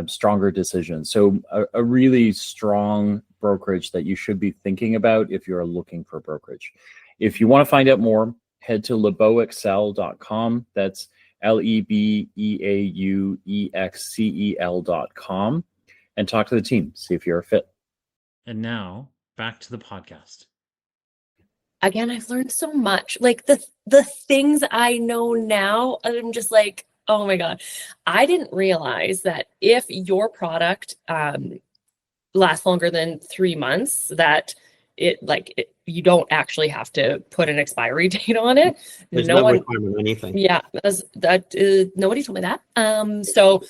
stronger decisions. So a really strong brokerage that you should be thinking about if you're looking for brokerage. If you want to find out more, head to lebeauexcel.com. That's LEBEAUEXCEL.com, and talk to the team, see if you're a fit. And now back to the podcast. Again, I've learned so much. Like the things I know now, I'm just like, oh my God. I didn't realize that if your product lasts longer than 3 months, that you don't actually have to put an expiry date on it. There's no requirement on anything. Yeah, nobody told me that. So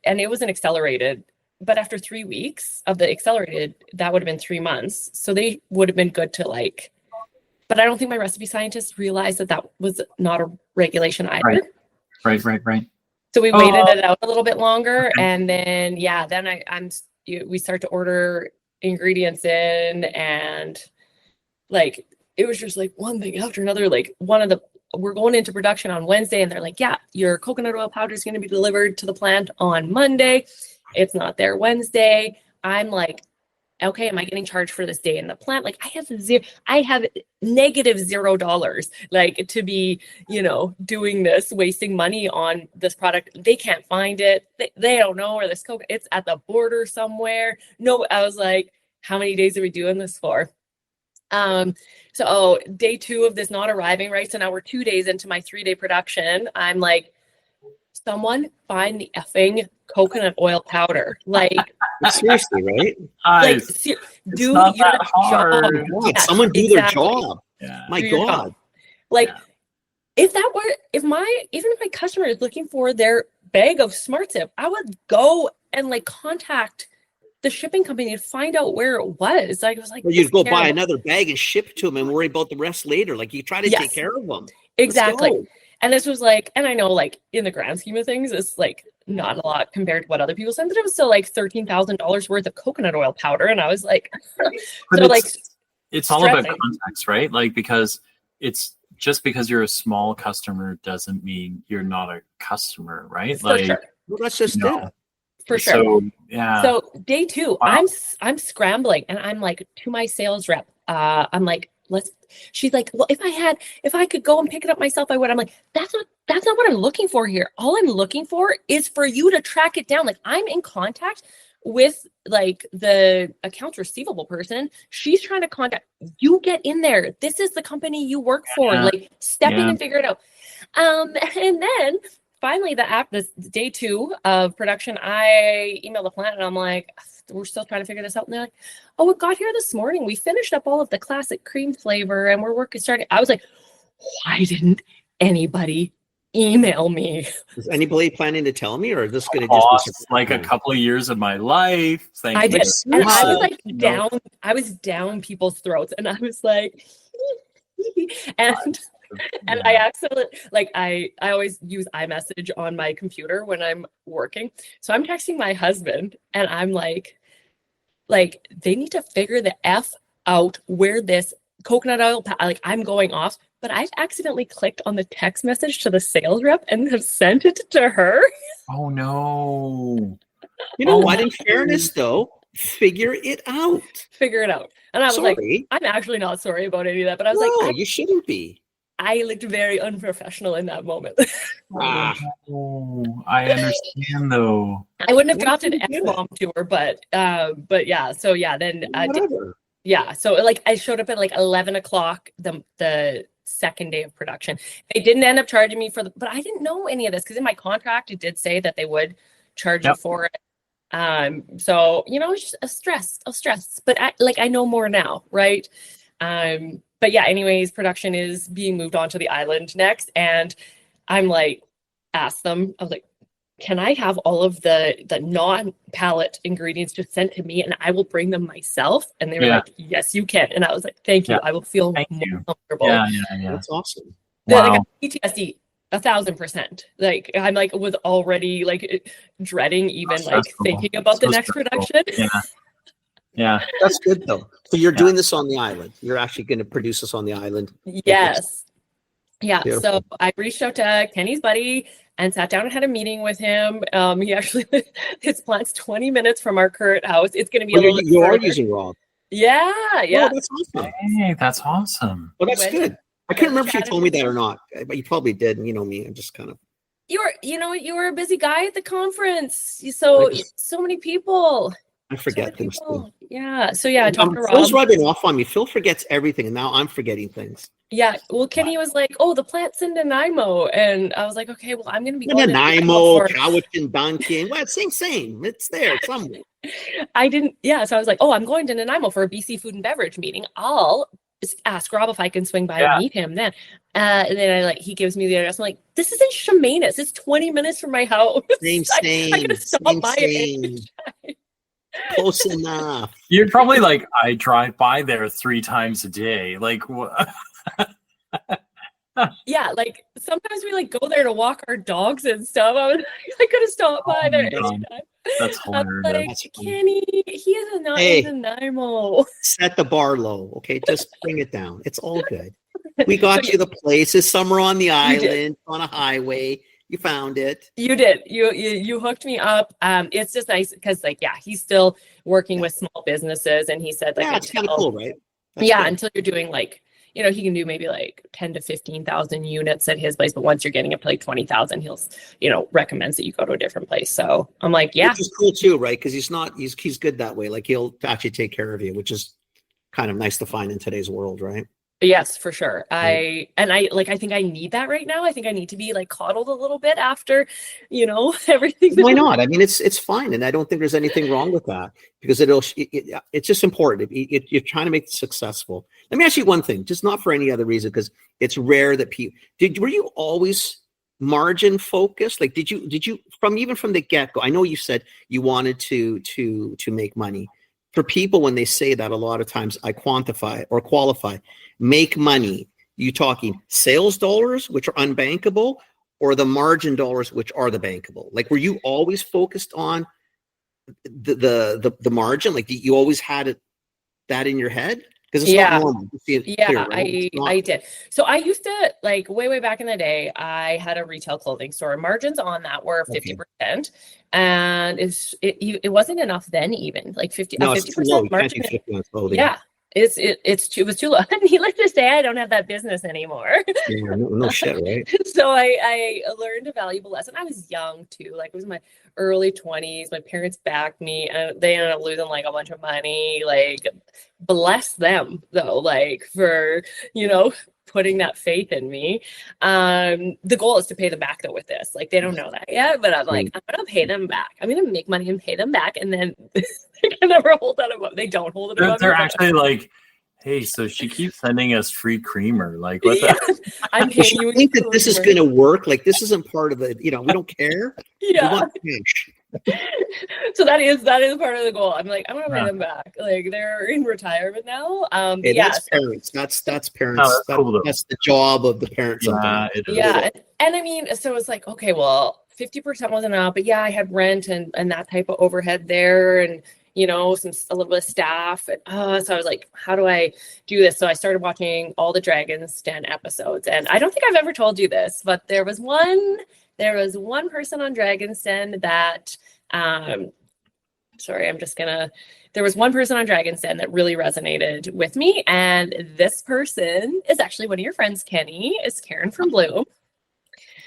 and it was an accelerated, but after 3 weeks of the accelerated, that would have been 3 months. So they would have been good to but I don't think my recipe scientists realized that was not a regulation either. Right. So we waited it out a little bit longer, and then we start to order ingredients in, and it was just one thing after another. We're going into production on Wednesday, and they're like, yeah, your coconut oil powder is going to be delivered to the plant on Monday. It's not there Wednesday. I'm like, okay, am I getting charged for this day in the plant? I have negative $0, to be, doing this, wasting money on this product. They can't find it. They don't know where this coconut, it's at the border somewhere. No, I was like, how many days are we doing this for? So day 2 of this not arriving, right? So now we're 2 days into my 3-day production. I'm like, someone find the effing coconut oil powder. Seriously, right? Do your job. God, someone do their job. Yeah. My God. If even if my customer is looking for their bag of SmartSip, I would go and contact the shipping company to find out where it was. I was like, well, you'd go buy another bag and ship it to them and worry about the rest later. You try to take care of them. Exactly. And this was and I know in the grand scheme of things, it's not a lot compared to what other people sent, but it was still $13,000 worth of coconut oil powder. And I was like, it's all about context, right? Because it's just because you're a small customer doesn't mean you're not a customer, right? For sure. Well, that's just it. For sure. So, yeah. So day 2, wow. I'm scrambling, and I'm to my sales rep. I'm like, she's like, well, if I could go and pick it up myself, I would. I'm like, that's not what I'm looking for here. All I'm looking for is for you to track it down. I'm in contact with the accounts receivable person. She's trying to contact you. Get in there. This is the company you work for. Step in and figure it out. And then finally, this day 2 of production, I emailed the plant, and I'm like, we're still trying to figure this out. And they're like, oh, it got here this morning. We finished up all of the classic cream flavor, and we're starting. I was like, why didn't anybody email me? Is anybody planning to tell me, or is this going to just be a couple of years of my life? I did. And I was down. I was down people's throats, and I was like, and I accidentally, I always use iMessage on my computer when I'm working. So I'm texting my husband, and I'm like, they need to figure the F out where this coconut oil, I'm going off, but I've accidentally clicked on the text message to the sales rep and have sent it to her. Oh no. You know what? In fairness, though, figure it out. And I was like, I'm actually not sorry about any of that, but I was no, you shouldn't be. I looked very unprofessional in that moment. Oh, I understand though. I wouldn't have dropped an F-bomb to her, but yeah. So yeah, then so I showed up at 11 o'clock the second day of production. They didn't end up charging me but I didn't know any of this because in my contract it did say that they would charge you for it. So it's just a stress. But I know more now, right? but yeah, anyways, production is being moved onto the island next. And I'm like, asked them, I was like, can I have all of the non-palette ingredients just sent to me and I will bring them myself? And they were like, yes, you can. And I was like, thank you. I will feel more comfortable. Yeah. That's awesome. Wow. Like, PTSD, 1,000%. Like, I'm like, was already like dreading even like thinking about the next production. Yeah. That's good though. So you're doing this on the island. You're actually going to produce this on the island. Yes. Yeah. Beautiful. So I reached out to Kenny's buddy and sat down and had a meeting with him. He actually, his plant's 20 minutes from our current house. It's going to be a little bit you are further. using raw. Yeah. Oh, that's awesome. Hey, that's awesome. Well, that's good. I couldn't remember if you told me that or not, but you probably did. And you know me, I'm just kind of. You were a busy guy at the conference. So many people. I forget things too. Yeah. So yeah, I talked to Rob. Phil's rubbing off on me. Phil forgets everything, and now I'm forgetting things. Yeah. Well, Kenny was like, "Oh, the plant's in Nanaimo," and I was like, "Okay, well, I'm going to be going Nanaimo, Cowichan, Duncan. Well, same. It's there somewhere." I didn't. Yeah. So I was like, "Oh, I'm going to Nanaimo for a BC Food and Beverage meeting. I'll ask Rob if I can swing by and meet him then." And then he gives me the address. I'm like, "This is in Chemainus. It's 20 minutes from my house. Same. I could have stopped by it." Close enough. You're probably like, I drive by there 3 times a day. Like, what? Yeah, like sometimes we like go there to walk our dogs and stuff. I could have stopped by there anytime. That's hilarious. Like, Kenny, he is not in Nanaimo. Set the bar low, okay? Just bring it down. It's all good. We got you the place. It's somewhere on the island, on a highway. You found it. You did. You hooked me up. It's just nice because he's still working with small businesses, and he said it's kind of cool, right? That's cool. Until you're doing he can do maybe like 10 to 15,000 units at his place, but once you're getting up to like 20,000, he'll recommends that you go to a different place. So I'm like, yeah, which is cool too, right? Because he's good that way. Like he'll actually take care of you, which is kind of nice to find in today's world, right? Yes, for sure. I think I need that right now. I think I need to be like coddled a little bit after, everything. Why not? I mean, it's fine. And I don't think there's anything wrong with that because it's just important. You're trying to make it successful. Let me ask you one thing, just not for any other reason, because it's rare that people were you always margin focused? Like, did you from the get-go, I know you said you wanted to make money. For people, when they say that, a lot of times I quantify or qualify, make money. You talking sales dollars, which are unbankable, or the margin dollars, which are the bankable? Like, were you always focused on the margin? Like, you always had that in your head? Because it's not normal. I did. So I used to, like, way back in the day, I had a retail clothing store. Margins on that were 50%. And it wasn't enough then, even like 50% margin. Yeah. It was too low. I mean, let's just say I don't have that business anymore. Yeah, no shit, right? So I learned a valuable lesson. I was young too. Like, it was my early 20s. My parents backed me, and they ended up losing like a bunch of money. Like, bless them though, like, for putting that faith in me. The goal is to pay them back though with this. Like, they don't know that yet, but I'm like, I'm gonna pay them back. I'm gonna make money and pay them back, and then they can never hold that above. They don't hold it above. They're actually like, hey, so she keeps sending us free creamer. Like, what the? I'm paying you. Think that this is gonna work? Like, this isn't part of the. We don't care. Yeah. We want cash. So that is part of the goal. I'm like, I'm gonna pay them back. Like, they're in retirement now. That's parents. That's parents. Oh, that's cool, that's the job of the parents. Yeah. And I mean, so it's like, okay, well, 50% wasn't enough, but I had rent and that type of overhead there, and a little bit of staff. So I was like, how do I do this? So I started watching all the Dragon's Den episodes, and I don't think I've ever told you this, but there was one person on Dragon's Den that, there was one person on Dragon's Den that really resonated with me. And this person is actually one of your friends, Kenny, is Karen from Bloom.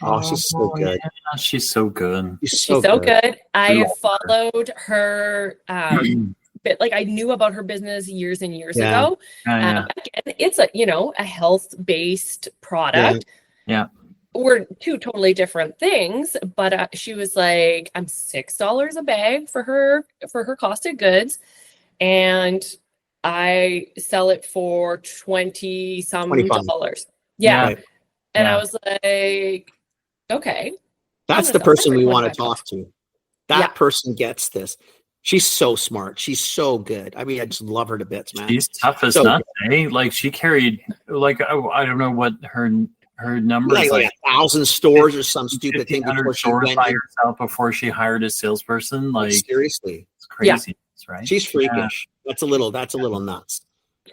Oh, she's so good. Yeah, she's so good. She's so good. I followed her, but like, I knew about her business years and years ago. Again, it's a health-based product. Yeah. We're two totally different things, but she was like, I'm $6 a bag for her cost of goods. And I sell it for 20 some 25. dollars. Yeah. Right. And Yeah. I was like, okay. That's I'm the gonna sell person it we for want to 25 bucks. talk to. That person gets this. She's so smart. She's so good. I mean, I just love her to bits, man. She's tough as So nuts, eh? Like she carried, like I don't know what her number is, like 1,000 stores or some stupid thing 1,500 before she stores went by in. herself before she hired a salesperson. Like Seriously, it's crazy, right? she's freakish. That's a little nuts.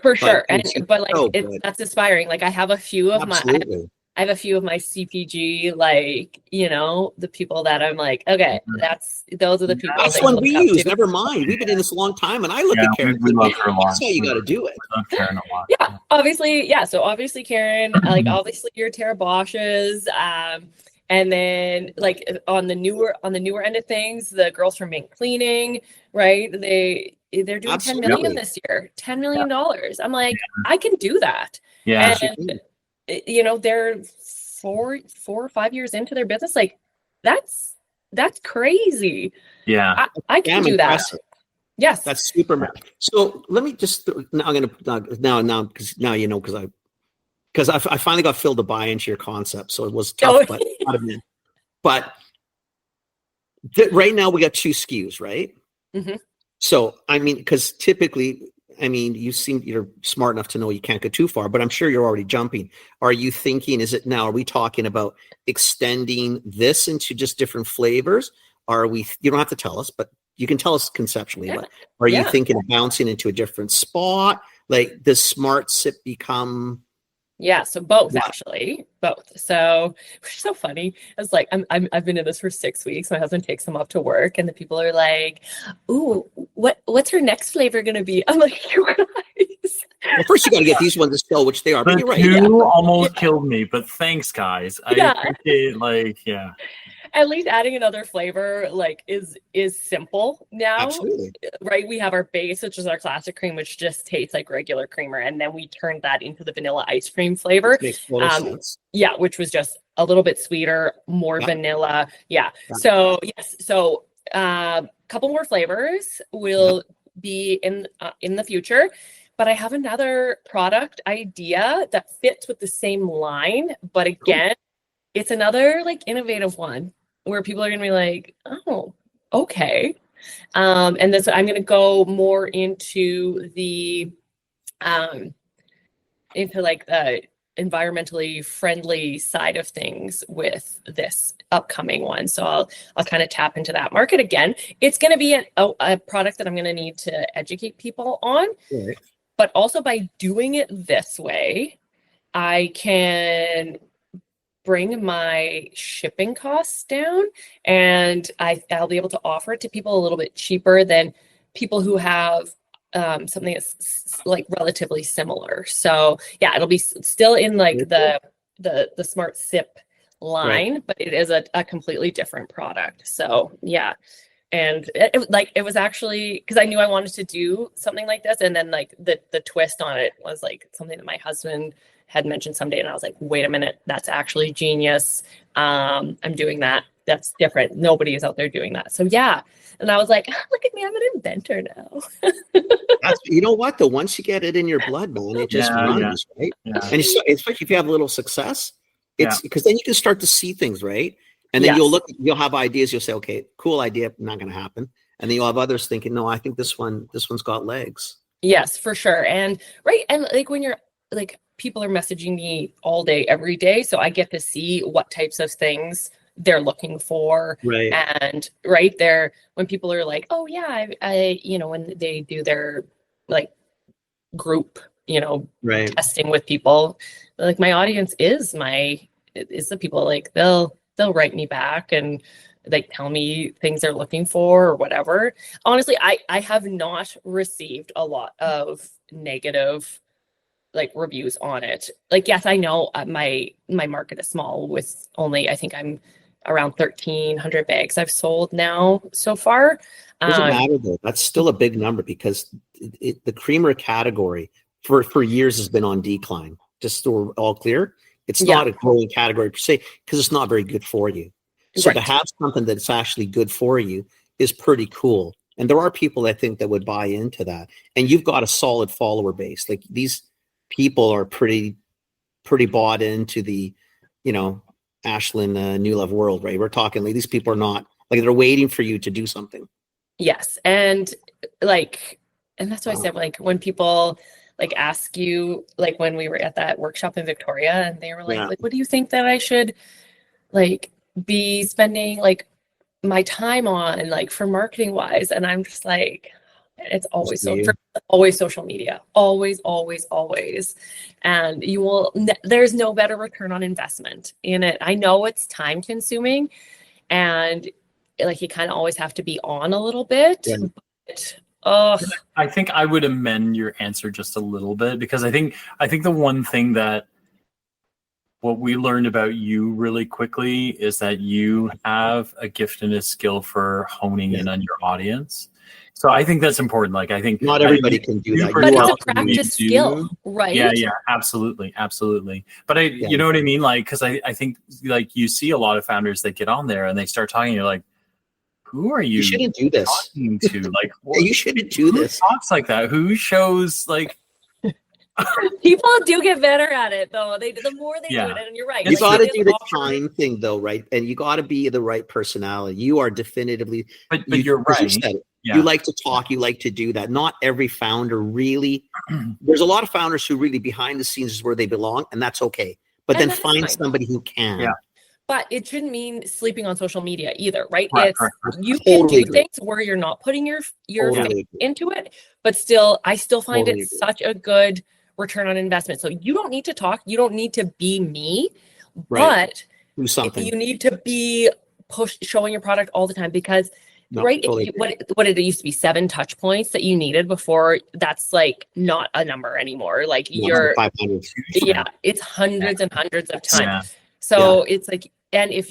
For But sure. And she's but like so good. that's inspiring. Like I have a few of Absolutely. I have a few of my CPG, like, you know, the people that I'm like, okay, those are the people. That's that one you we look up use. to. Never mind. We've been in this a long time, and I look at Karen. we love her a lot. That's how you got to do it. We love Karen a lot. Yeah, obviously, yeah. So obviously, Karen, like obviously your Tara Bosch's, and then like on the newer end of things, the girls from Mink Cleaning, right? They're doing Absolutely. 10 million this year, $10 million. I'm like, I can do that. Yeah. And you know, they're 4 or 5 years into their business. Like that's crazy. Yeah. I can do impressive. that. Yes. That's super. So let me just now. I'm gonna now because I finally got Phil to buy into your concept, so it was tough, but right now we got 2 SKUs, right? Mm-hmm. So I mean, because typically, I mean, you're smart enough to know you can't go too far, but I'm sure you're already jumping. Are you thinking? Are we talking about extending this into just different flavors? You don't have to tell us, but you can tell us conceptually. But are you thinking of bouncing into a different spot? Like, does SmartSip become? Yeah, so both actually, both. So which is so funny. I was like, I've been in this for 6 weeks. My husband takes them up to work, and the people are like, "Ooh, what's her next flavor gonna be?" I'm like, "You guys." Well, first you got to get these ones to show which they are. But The you're right. two almost killed me, but thanks, guys. I appreciate At least adding another flavor like is simple now. Absolutely. Right? We have our base, which is our classic cream, which just tastes like regular creamer, and then we turned that into the vanilla ice cream flavor. Makes total sense. Yeah, which was just a little bit sweeter, more vanilla. Yeah. So yes, so couple more flavors will be in the future. But I have another product idea that fits with the same line, but again, it's another like innovative one where people are going to be like, oh, okay. And this, I'm going to go more into the, into like the environmentally friendly side of things with this upcoming one. So I'll kind of tap into that market again. It's going to be a product that I'm going to need to educate people on, but also by doing it this way, I can bring my shipping costs down, and I'll be able to offer it to people a little bit cheaper than people who have something that's like relatively similar. So yeah, it'll be still in like the SmartSip line, but it is a completely different product. So yeah. And it was actually because I knew I wanted to do something like this, and then like the twist on it was like something that my husband had mentioned someday, and I was like, wait a minute, that's actually genius. I'm doing that. That's different. Nobody is out there doing that. So yeah. And I was like, look at me, I'm an inventor now. You know what? Though once you get it in your blood, man, it just runs, right? Yeah. And especially if you have a little success, it's because then you can start to see things, right? And then you'll have ideas. You'll say, okay, cool idea, not going to happen. And then you'll have others thinking, no, I think this one's got legs. Yes, for sure. And right. And like when you're like, people are messaging me all day, every day. So I get to see what types of things they're looking for. Right. And right there, when people are like, oh yeah, I when they do their like group, testing with people, like my audience is the people, like they'll write me back and like tell me things they're looking for or whatever. Honestly, I have not received a lot of negative like reviews on it. Like, yes, I know my market is small with only, I think I'm around 1,300 bags I've sold now so far. Doesn't matter though. That's still a big number because the creamer category for years has been on decline. Just so we're all clear. It's not a growing category per se because it's not very good for you. So to have something that's actually good for you is pretty cool. And there are people I think that would buy into that. And you've got a solid follower base. Like these people are pretty bought into the, Ashlyn Newlove world, right? We're talking like these people are not like they're waiting for you to do something. Yes. And that's why I said, like, when people like ask you, like when we were at that workshop in Victoria and they were like, what do you think that I should like be spending like my time on, like for marketing wise? And I'm just like, it's always always social media, always. And there's no better return on investment in it. I know it's time consuming and like you kind of always have to be on a little bit. Yeah. But, I think I would amend your answer just a little bit, because I think the one thing that what we learned about you really quickly is that you have a gift and a skill for honing in on your audience. So I think that's important. Like, I think not everybody can do that. But it's a practice skill, right? Yeah, absolutely. But you know what I mean? Like, because I think like you see a lot of founders that get on there and they start talking, you're like, who are you? You shouldn't do this. Talking to? Like, you shouldn't do this. Who talks like that? Who shows like? People do get better at it, though. The more they do it, and you're right. You got to do the time thing, though, right? And you got to be the right personality. You are definitively. But you're right. You said it. Yeah. You like to talk. You like to do that. Not every founder really. There's a lot of founders who really behind the scenes is where they belong, and that's okay. But then find somebody who can. Yeah. But it shouldn't mean sleeping on social media either, right? Right. You can do things where you're not putting your face into it, but I still find it such a good return on investment. So you don't need to talk. You don't need to be me, but do something. You need to be showing your product all the time because what it used to be 7 touch points that you needed before. That's like not a number anymore. Like you're 500. Yeah, it's hundreds and hundreds of times. Yeah. So it's like, and if,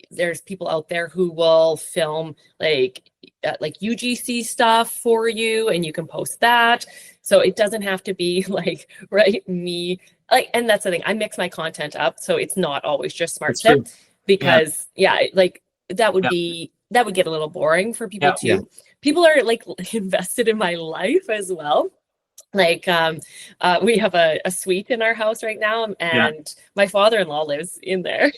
there's people out there who will film like UGC stuff for you and you can post that. So it doesn't have to be like, me. Like, and that's the thing. I mix my content up. So it's not always just SmartSip because that would get a little boring for people too. Yeah. People are like invested in my life as well. Like we have a suite in our house right now and my father-in-law lives in there.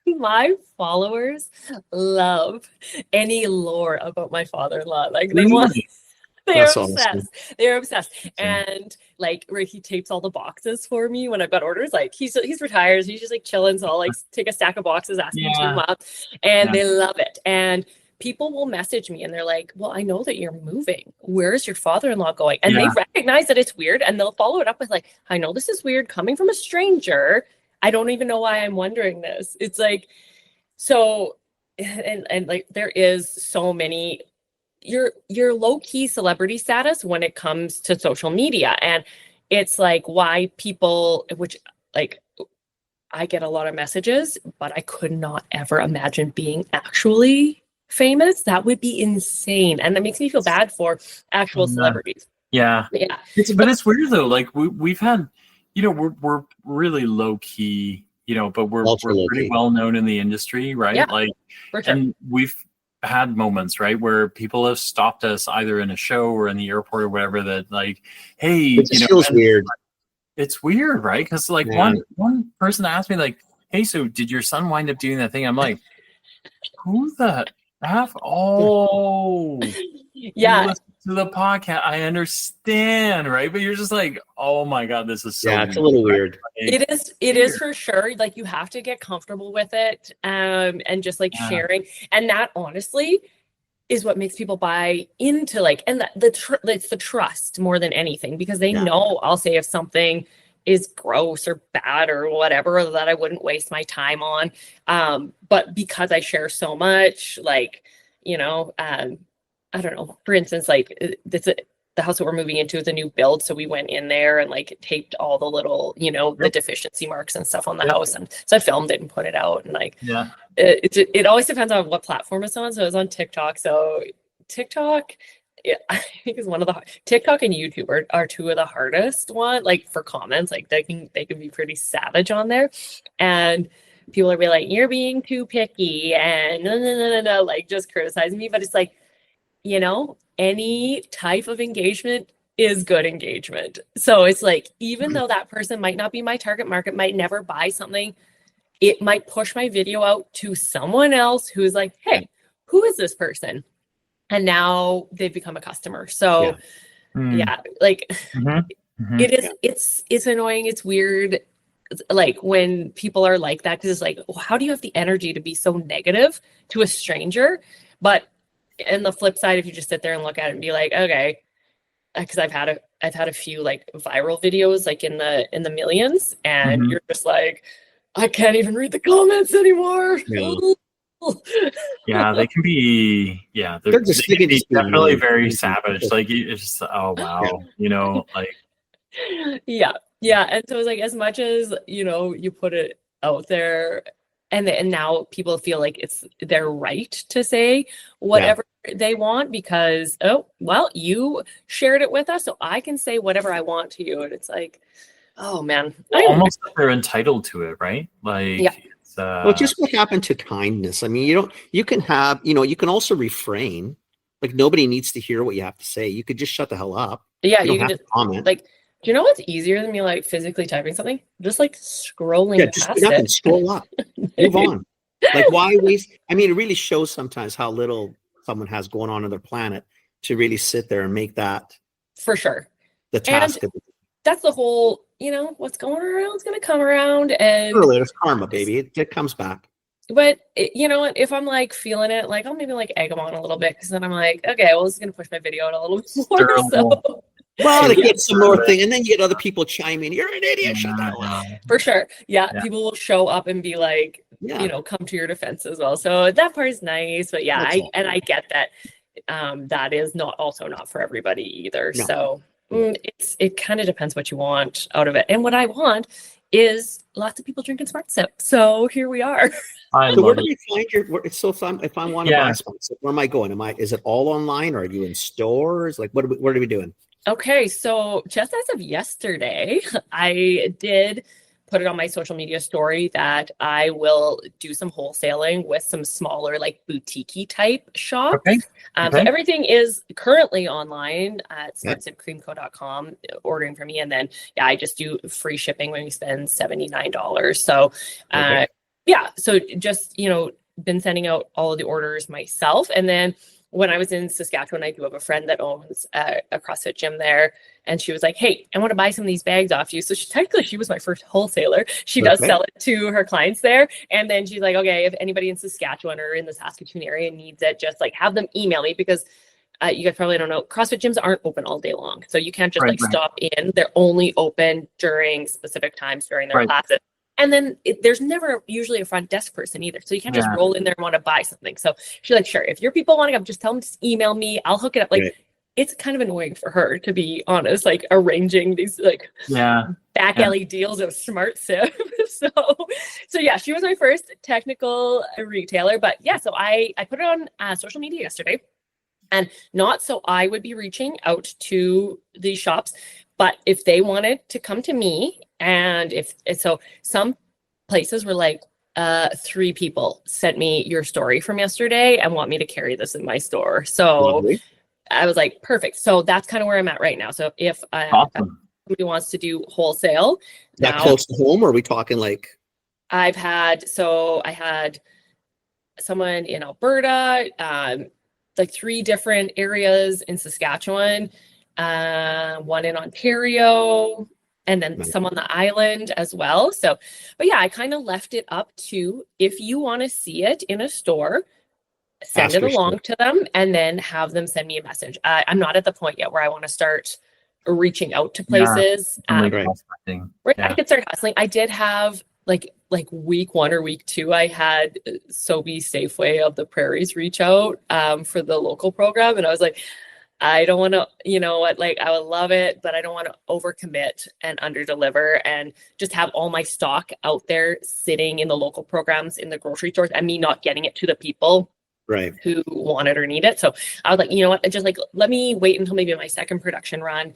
My followers love any lore about my father-in-law. Like they're obsessed. Awesome. They're obsessed. And like where he tapes all the boxes for me when I've got orders. Like he's retired. So he's just like chilling. So I'll like take a stack of boxes, ask him to them up. And they love it. And people will message me and they're like, well, I know that you're moving. Where's your father-in-law going? And they recognize that it's weird. And they'll follow it up with like, I know this is weird coming from a stranger. I don't even know why I'm wondering this. It's like, so, and like, there is so many, your low-key celebrity status when it comes to social media. And it's like why people, which like, I get a lot of messages, but I could not ever imagine being actually famous. That would be insane. And that makes me feel bad for actual celebrities. Yeah. But it's weird though. Like we've had, we're really low key, but we're pretty well known in the industry, right? Yeah, like, for sure. And we've had moments, right, where people have stopped us either in a show or in the airport or whatever that like, hey, it feels weird. It's weird, right? Because like one person asked me like, hey, so did your son wind up doing that thing? I'm like, who the F? Oh, yeah. To the podcast, I understand, right? But you're just like, oh my god, this is so it's a little weird. It is for sure. Like you have to get comfortable with it, and just like sharing, and that honestly is what makes people buy into like, and it's the trust more than anything because they know I'll say if something is gross or bad or whatever that I wouldn't waste my time on, but because I share so much, like I don't know. For instance, like the house that we're moving into is a new build, so we went in there and like taped all the little, the deficiency marks and stuff on the house, and so I filmed it and put it out. And like, it always depends on what platform it's on. So it's on TikTok. So TikTok, I think is one of the TikTok and YouTube are two of the hardest one. Like for comments, like they can be pretty savage on there, and people are be like, "You're being too picky," and no, like just criticizing me. But it's like, any type of engagement is good engagement. So it's like, even though that person might not be my target market, might never buy something, it might push my video out to someone else who's like, hey, who is this person? And now they've become a customer. So like it is, it's annoying. It's weird. Like when people are like that, because it's like, well, how do you have the energy to be so negative to a stranger? But and the flip side, if you just sit there and look at it and be like, okay, because I've had a few like viral videos like in the millions, and you're just like, I can't even read the comments anymore. Yeah, they can be. Yeah, They're just they can be definitely really very savage. Like it's just, oh wow, like. Yeah. And so it's like, as much as you put it out there, and now people feel like it's their right to say whatever they want, because you shared it with us, so I can say whatever I want to you. And it's like, oh man, almost like they're entitled to it, right? Like, well, just what happened to kindness? I mean, you can have, you can also refrain. Like, nobody needs to hear what you have to say. You could just shut the hell up. Yeah, you can just comment. Like, do you know what's easier than me like physically typing something? Just like scrolling just past get up it. and scroll up. Move on. Like, why waste? I mean, it really shows sometimes how little someone has going on their planet to really sit there and make that for sure the task. And that's the whole, what's going around is going to come around, and it's karma, baby. It comes back. But if I'm like feeling it, like I'll maybe like egg them on a little bit, because then I'm like, okay, well, this is going to push my video out a little more. So. Well, they get some more thing, and then you get other people chime in. You're an idiot. Shut that up. For sure. Yeah, people will show up and be like, come to your defense as well. So that part is nice. But yeah, I get that. That is not for everybody either. No. So it kind of depends what you want out of it. And what I want is lots of people drinking SmartSip. So here we are. So where do you find if I want to buy SmartSip, where am I going? Is it all online, or are you in stores? Like, what are we doing? Okay, so just as of yesterday, I did put it on my social media story that I will do some wholesaling with some smaller, like boutique-y type shops. Okay. So everything is currently online at smartsipcreamco.com, ordering from me. And then, I just do free shipping when you spend $79. So, so just, been sending out all of the orders myself. And then when I was in Saskatchewan, I do have a friend that owns a CrossFit gym there. And she was like, hey, I want to buy some of these bags off you. So she was my first wholesaler. She does sell it to her clients there. And then she's like, okay, if anybody in Saskatchewan or in the Saskatoon area needs it, just like have them email me, because you guys probably don't know, CrossFit gyms aren't open all day long. So you can't just stop in. They're only open during specific times during their classes. And then there's never usually a front desk person either. So you can't just roll in there and want to buy something. So she's like, sure, if your people want to come, just tell them to email me. I'll hook it up. Like, it's kind of annoying for her, to be honest, like arranging these like back alley deals of SmartSip. So yeah, she was my first technical retailer. But so I put it on social media yesterday. And not so I would be reaching out to these shops, but if they wanted to come to me, and so some places were like, 3 people sent me your story from yesterday and want me to carry this in my store. So lovely. I was like, perfect. So that's kind of where I'm at right now. So if somebody wants to do wholesale, that close to home, or are we talking like? I had someone in Alberta, like 3 different areas in Saskatchewan, one in Ontario, and then some on the island as well. So, but I kind of left it up to, if you want to see it in a store, send it along to them, and then have them send me a message. I'm not at the point yet where I want to start reaching out to places. I could start hustling. I did have like week 1 or week 2, I had Sobe Safeway of the Prairies reach out for the local program. And I was like, I don't want to, I would love it, but I don't want to overcommit and underdeliver and just have all my stock out there sitting in the local programs in the grocery stores, and me not getting it to the people who want it or need it. So I was like, you know what, just like, let me wait until maybe my second production run.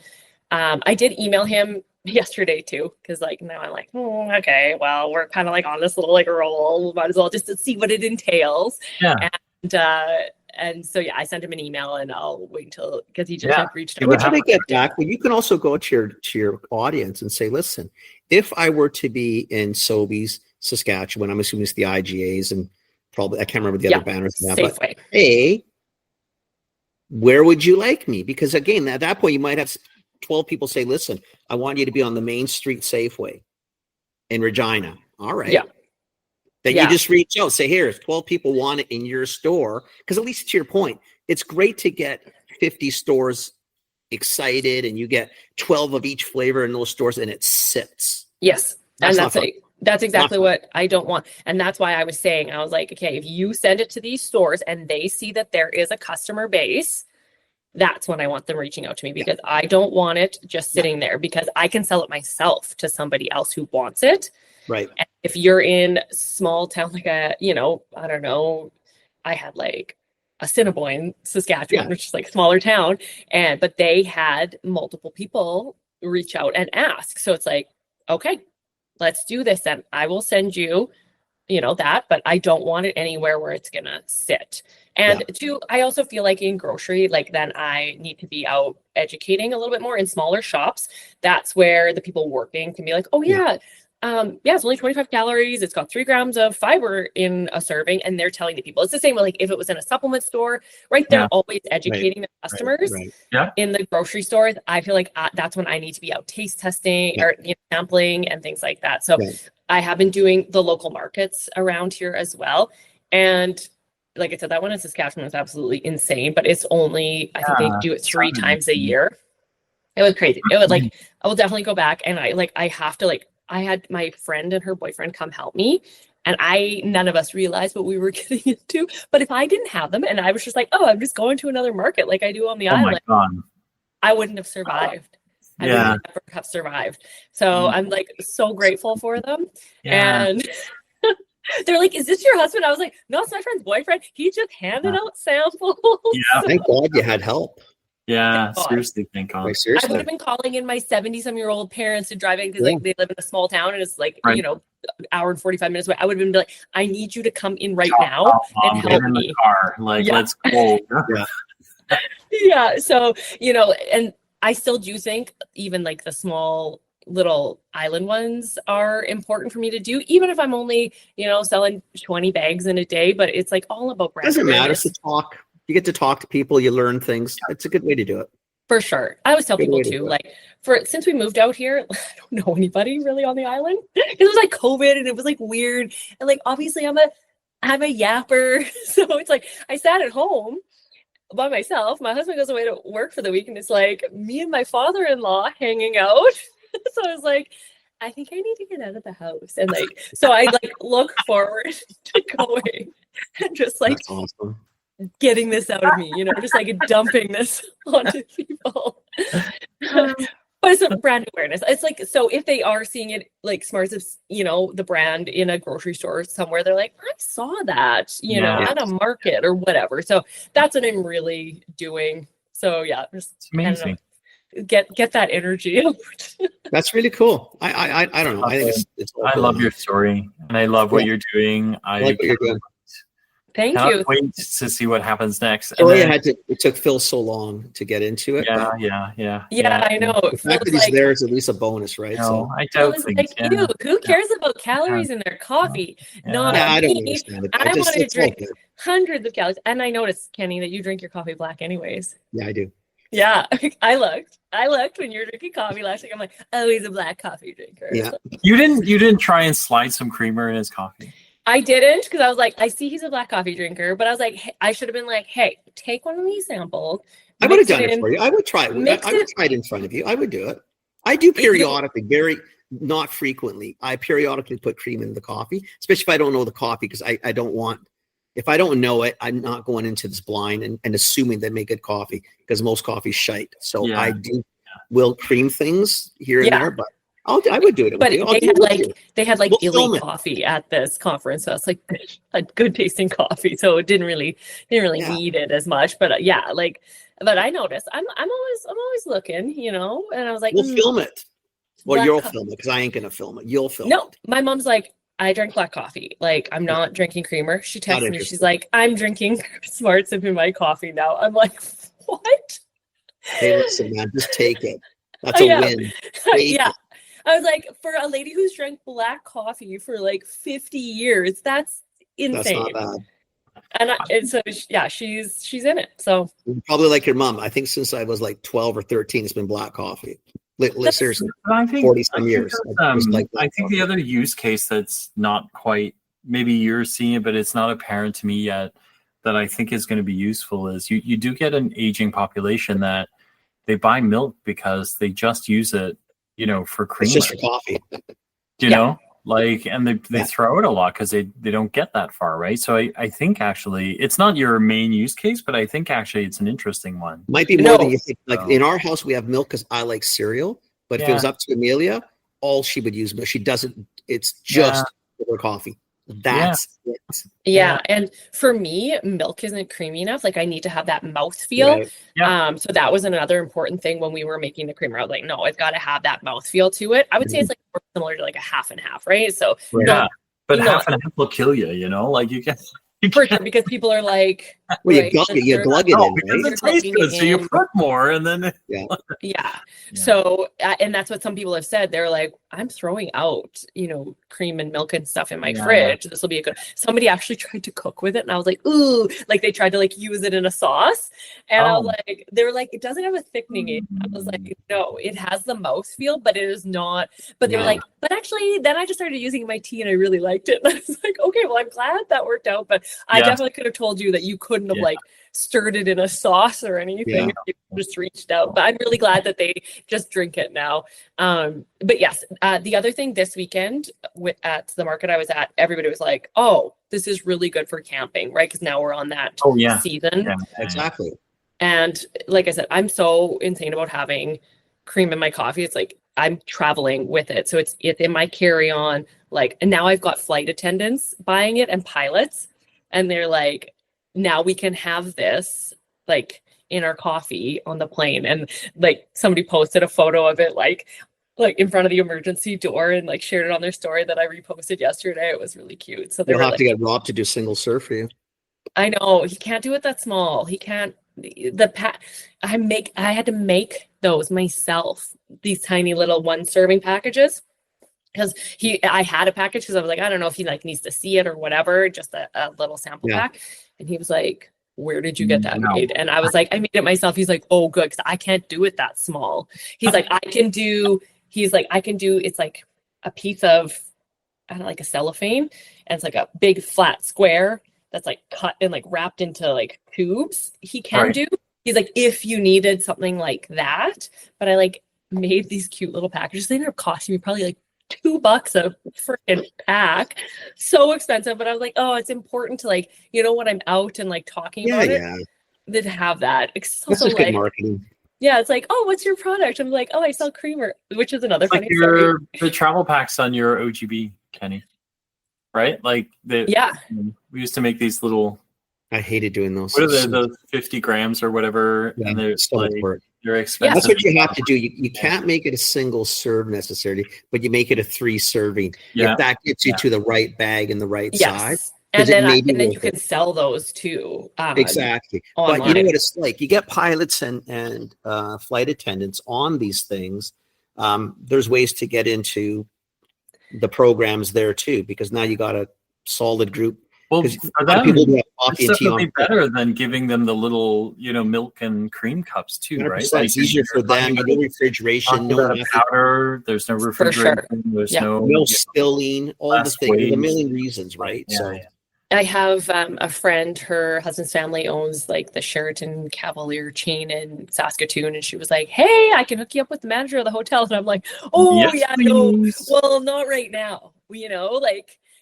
I did email him yesterday too, because like now I'm like, okay, well, we're kind of like on this little like roll, might as well just to see what it entails. and so yeah, I sent him an email, and I'll wait until, because he just like reached out. What did I get back? Well, you can also go to your audience and say, listen, if I were to be in Sobeys, Saskatchewan, I'm assuming it's the IGAs and probably, I can't remember the other banners now, but hey, where would you like me? Because again, at that point, you might have 12 people say, listen, I want you to be on the Main Street Safeway in Regina. All right. Yeah. Then you just reach out, say, here, if 12 people want it in your store, because at least to your point, it's great to get 50 stores excited and you get 12 of each flavor in those stores and it sits. Yes. That's exactly what I don't want. And that's why I was saying, I was like, okay, if you send it to these stores and they see that there is a customer base, that's when I want them reaching out to me, because I don't want it just sitting there, because I can sell it myself to somebody else who wants it. Right. And if you're in small town, like I don't know, I had like Assiniboine, Saskatchewan, which is like smaller town, but they had multiple people reach out and ask. So it's like, okay, let's do this then. I will send you, that, but I don't want it anywhere where it's gonna sit. And two, I also feel like in grocery, like then I need to be out educating a little bit more in smaller shops. That's where the people working can be like, oh yeah. It's only 25 calories. It's got 3 grams of fiber in a serving, and they're telling the people. It's the same like if it was in a supplement store, right? They're always educating the customers. Right. In the grocery stores, I feel like that's when I need to be out taste testing or sampling and things like that. So I have been doing the local markets around here as well. And like I said, that one in Saskatchewan was absolutely insane, but it's only, I think they do it 3 times a year. It was crazy. It was like, I will definitely go back, and I have to I had my friend and her boyfriend come help me, and none of us realized what we were getting into. But if I didn't have them and I was just like, oh, I'm just going to another market like I do on the island, I wouldn't have survived. I would never have survived. So I'm like so grateful for them. And they're like, is this your husband? I was like, no, it's my friend's boyfriend. He just handed out samples. Yeah. Thank God you had help. Yeah, seriously, thank God. Like, seriously. I would have been calling in my 70-some-year-old parents to drive in, because like they live in a small town and it's like, hour and 45 minutes away. I would have been like, I need you to come in right now and help me. In the car. Like, let's go. So, and I still do think even like the small little island ones are important for me to do, even if I'm only, selling 20 bags in a day, but it's like all about brand. Doesn't matter to talk. You get to talk to people, you learn things. It's a good way to do it. For sure. I always tell people too, like since we moved out here, I don't know anybody really on the island. It was like COVID and it was like weird. And like, obviously I'm a yapper. So it's like, I sat at home by myself. My husband goes away to work for the week, and it's like me and my father-in-law hanging out. So I was like, I think I need to get out of the house. And like, so I look forward to going and just like, that's awesome. Getting this out of me, just like dumping this onto people. But it's a brand awareness. It's like, so if they are seeing it like SmartSip's, the brand in a grocery store somewhere, they're like, I saw that, at a market or whatever. So that's what I'm really doing. So yeah, just it's amazing. Get that energy. That's really cool. I don't know. I think it's I love your story, and I love what you're doing. I like what you're doing. Thank cannot you. wait to see what happens next. It took Phil so long to get into it. Yeah, I know. The fact that he's there is at least a bonus, right? No, I doubt things. Like, who cares about calories in their coffee? Not I don't me. understand it. I want to drink hundreds of calories. And I noticed, Kenny, that you drink your coffee black anyways. Yeah, I do. Yeah, I looked when you were drinking coffee last week. I'm like, oh, he's a black coffee drinker. Yeah. You didn't try and slide some creamer in his coffee? I didn't, because I was like, I see he's a black coffee drinker, but I was like, hey, I should have been like, hey, take one of these samples. I would have done it for you. I would try it. I would try it in front of you. I would do it. I do periodically, very not frequently. I periodically put cream in the coffee, especially if I don't know the coffee, because I don't want, if I don't know it, I'm not going into this blind and assuming they make good coffee, because most coffee's shite. So I will cream things here and there, but I would do it. But they had elite coffee at this conference. So it's like a good tasting coffee. So it didn't really need it as much. But but I noticed I'm always looking, and I was like, we'll film it. Well, you'll film it, because I ain't gonna film it. You'll film it. No, my mom's like, I drink black coffee. Like, I'm not drinking creamer. She Not texts me. interested. She's like, I'm drinking SmartSip in my coffee now. I'm like, what? Hey, listen, man, just take it. That's a Yeah. win. Take Yeah. it. I was like, for a lady who's drank black coffee for like 50 years, that's That's insane. not bad. And so, yeah, she's in it. So Probably like your mom. I think since I was like 12 or 13, it's been black coffee. Seriously, But I think 40 I some think years. that, I just like I black think coffee. the other use case that's not quite, maybe you're seeing it, but it's not apparent to me yet, that I think is going to be useful is you do get an aging population that they buy milk because they just use it, for It's creamer. just for coffee. You know, like, and they Yeah. throw it a lot because they don't get that far, right? So I think actually it's not your main use case, but I think actually it's an interesting one. Might be more than No. you think. Like in our house, we have milk because I like cereal. But if it was up to Amelia, all she would use milk. She doesn't. It's just for coffee. That's it. yeah. And for me, milk isn't creamy enough. Like, I need to have that mouthfeel. Right. Yeah. So that was another important thing when we were making the creamer. I was like, no, it's got to have that mouthfeel to it. I would say it's like more similar to like a half and half, right? So Yeah. But No. half and half will kill you, like you can. for sure, because people are like, Well, right, you glug it No, in, because right? it tastes good, so you put more, and then yeah. So, and that's what some people have said. They're like, I'm throwing out, cream and milk and stuff in my fridge. This will be a good. Somebody actually tried to cook with it, and I was like, ooh, like they tried to like use it in a sauce, and I was like, they were like, it doesn't have a thickening in. I was like, no, it has the mouthfeel, but it is not. But they were like, but actually, then I just started using it in my tea, and I really liked it. And I was like, okay, well, I'm glad that worked out, but I definitely could have told you that you couldn't have like stirred it in a sauce or anything. If you just reached out, but I'm really glad that they just drink it now. But yes, the other thing this weekend at the market I was at, everybody was like, oh, this is really good for camping, right? Because now we're on that season. Yeah, exactly. And like I said, I'm so insane about having cream in my coffee. It's like I'm traveling with it. So it's in my carry-on. Like, and now I've got flight attendants buying it and pilots. And they're like, now we can have this like in our coffee on the plane. And like somebody posted a photo of it like in front of the emergency door and like shared it on their story that I reposted yesterday. It was really cute. So You'll have to get Rob to do single serve for you. I know he can't do it that small. He can't. I had to make those myself. These tiny little 1 serving packages. Because I had a package because I was like, I don't know if he like needs to see it or whatever, just a little sample pack. And he was like, where did you get that made? And I was like, I made it myself. He's like, oh, good, because I can't do it that small. He's like, I can do, it's like a piece of, I don't know, like a cellophane, and it's like a big flat square that's like cut and like wrapped into like tubes. He can do. He's like, if you needed something like that, but I like made these cute little packages. They ended up costing me probably like $2 a freaking pack. So expensive. But I was like, oh, it's important to like, when I'm out and like talking about it, to have that. It's That's also just good like marketing. Yeah, it's like, oh, what's your product? I'm like, oh, I sell creamer, which is another funny story. The travel packs on your OGB, Kenny, right? Like we used to make these little. I hated doing those. What are they? Those 50 grams or whatever, and they're like they're expensive. That's what you have to do. You can't make it a single serve necessarily, but you make it a 3 serving. Yeah. If that gets you to the right bag and the right size. And then you can sell those too. Exactly. Online. But you know what it's like? You get pilots and flight attendants on these things. There's ways to get into the programs there too, because now you got a solid group. Well, for them, it's definitely better than giving them the little, milk and cream cups too, right? Like, it's easier for them. No refrigeration, no powder. There's no refrigeration. Sure. There's no spilling. All the things. There's a million reasons, right? Yeah, so. I have a friend, her husband's family owns like the Sheraton Cavalier chain in Saskatoon. And she was like, hey, I can hook you up with the manager of the hotel. And I'm like, oh, no. Well, not right now.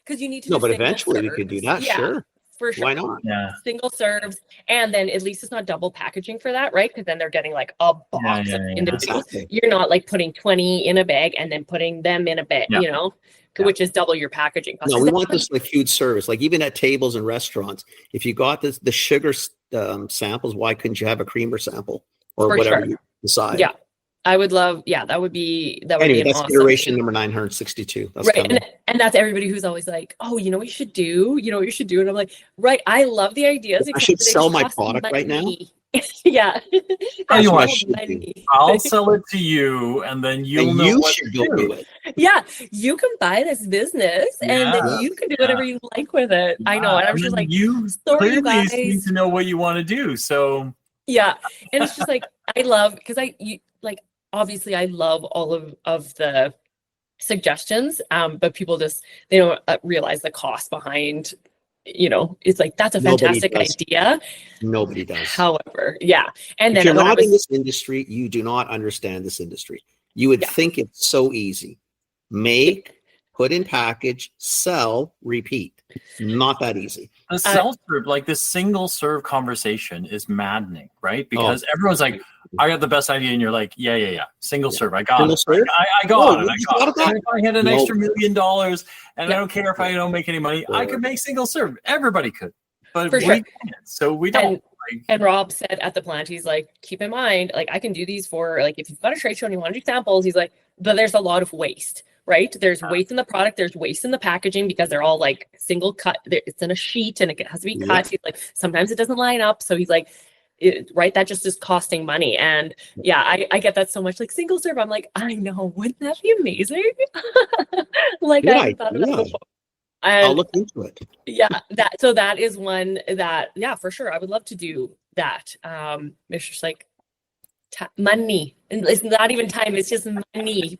Because you need to. No, but eventually we could do that. Yeah, sure. For sure. Why not? Yeah. Single serves. And then at least it's not double packaging for that, right? Because then they're getting like a box of individuals. Exactly. You're not like putting 20 in a bag and then putting them in a bag, which is double your packaging cost. No, we want this like huge service. Like even at tables and restaurants, if you got the sugar samples, why couldn't you have a creamer sample or whatever you decide? Yeah. I would love, yeah, that would be Anyway, an that's awesome iteration thing. number 962. That's Right. coming. And that's everybody who's always like, oh, you know what you should do? You know what you should do? And I'm like, right, I love the ideas. I except should they sell just my cost product right now. money. Yeah. Tell you what, what, I should do. Money. I'll sell it to you, and then you'll And know you what should to go do. do it. Yeah, you can buy this business and then Yeah, you can do whatever you like with it. I know. And I was just like, you sorry, you clearly seem guys. to know what you want to do. So Yeah. And it's just like, I love, because obviously I love all of the suggestions, but people just, they don't realize the cost behind, it's like, that's a Nobody fantastic does. idea. Nobody does. However, yeah. And If then you're when I not in was, this industry, you do not understand this industry. You would Yeah. think it's so easy. Make, put in package, sell, repeat. Not that easy. the self-serve, like this single serve conversation is maddening, right? Because everyone's like, I got the best idea. And you're like, yeah. Single serve. I got Single it. serve? I got it. you I just got it. got And if I had an No. extra $1 million and Yeah. I don't care if I don't make any money, I could make single serve. Everybody could. But For we sure. can't. So we don't. And Rob said at the plant, he's like, keep in mind, like I can do these for like, if you've got a trade show and you want to do samples, he's like, but there's a lot of waste, right? There's waste in the product. There's waste in the packaging because they're all like single cut. It's in a sheet and it has to be cut. He's like, sometimes it doesn't line up. So he's like, right, that just is costing money. And yeah, I get that so much. Like single serve, I'm like, I know, wouldn't that be amazing? Like Good I thought of that idea. before. I'll And look into it. yeah, that is one that, yeah, for sure, I would love to do that. It's just like money, and it's not even time, it's just money.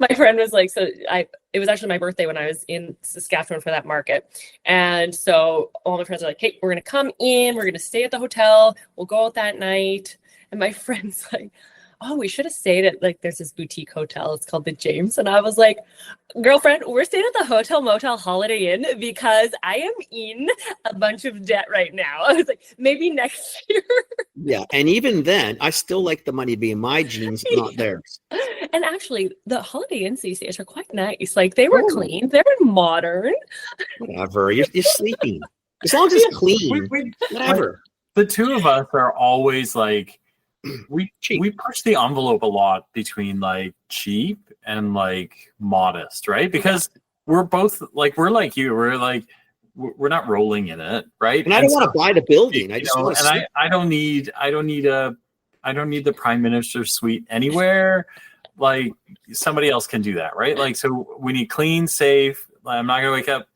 My friend was like, it was actually my birthday when I was in Saskatchewan for that market, and so all my friends are like, hey, we're gonna come in, we're gonna stay at the hotel, we'll go out that night. And my friend's like, oh, we should have stayed at, like, there's this boutique hotel, it's called the James. And I was like, girlfriend, we're staying at the Hotel Motel Holiday Inn because I am in a bunch of debt right now. I was like, maybe next year. Yeah. And even then, I still like the money being my jeans, not theirs. And actually, the Holiday Inns these days are quite nice. Like, they were clean, they're modern. Whatever. You're sleeping. As long as it's clean. Whatever. The two of us are always like, we push the envelope a lot between like cheap and like modest, right? Because we're both like, we're like you, we're like, we're not rolling in it, right? And I don't want to buy the building. I just want to. And I don't need the prime minister's suite anywhere. Like somebody else can do that, right? Like, so we need clean, safe. I'm not gonna wake up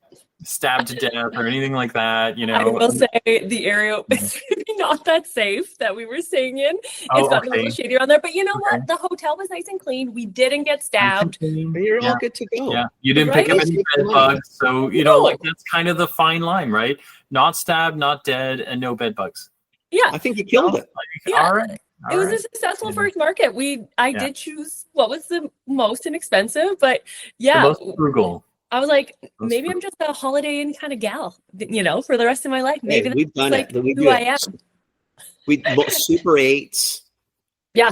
stabbed to death or anything like that, I will say the area is maybe not that safe that we were staying in. It's got a little shady around there, but you know what? The hotel was nice and clean. We didn't get stabbed. You're all good to go. Yeah, you didn't pick up any bed bugs, so like that's kind of the fine line, right? Not stabbed, not dead, and no bed bugs. Yeah, I think you killed it. Yeah. All right. It was a successful first market. I did choose what was the most inexpensive, but yeah, the most frugal. I was like, maybe I'm just a Holiday Inn kind of gal, for the rest of my life. Maybe that's we've done like it. who I am. We Super 8s. Yeah.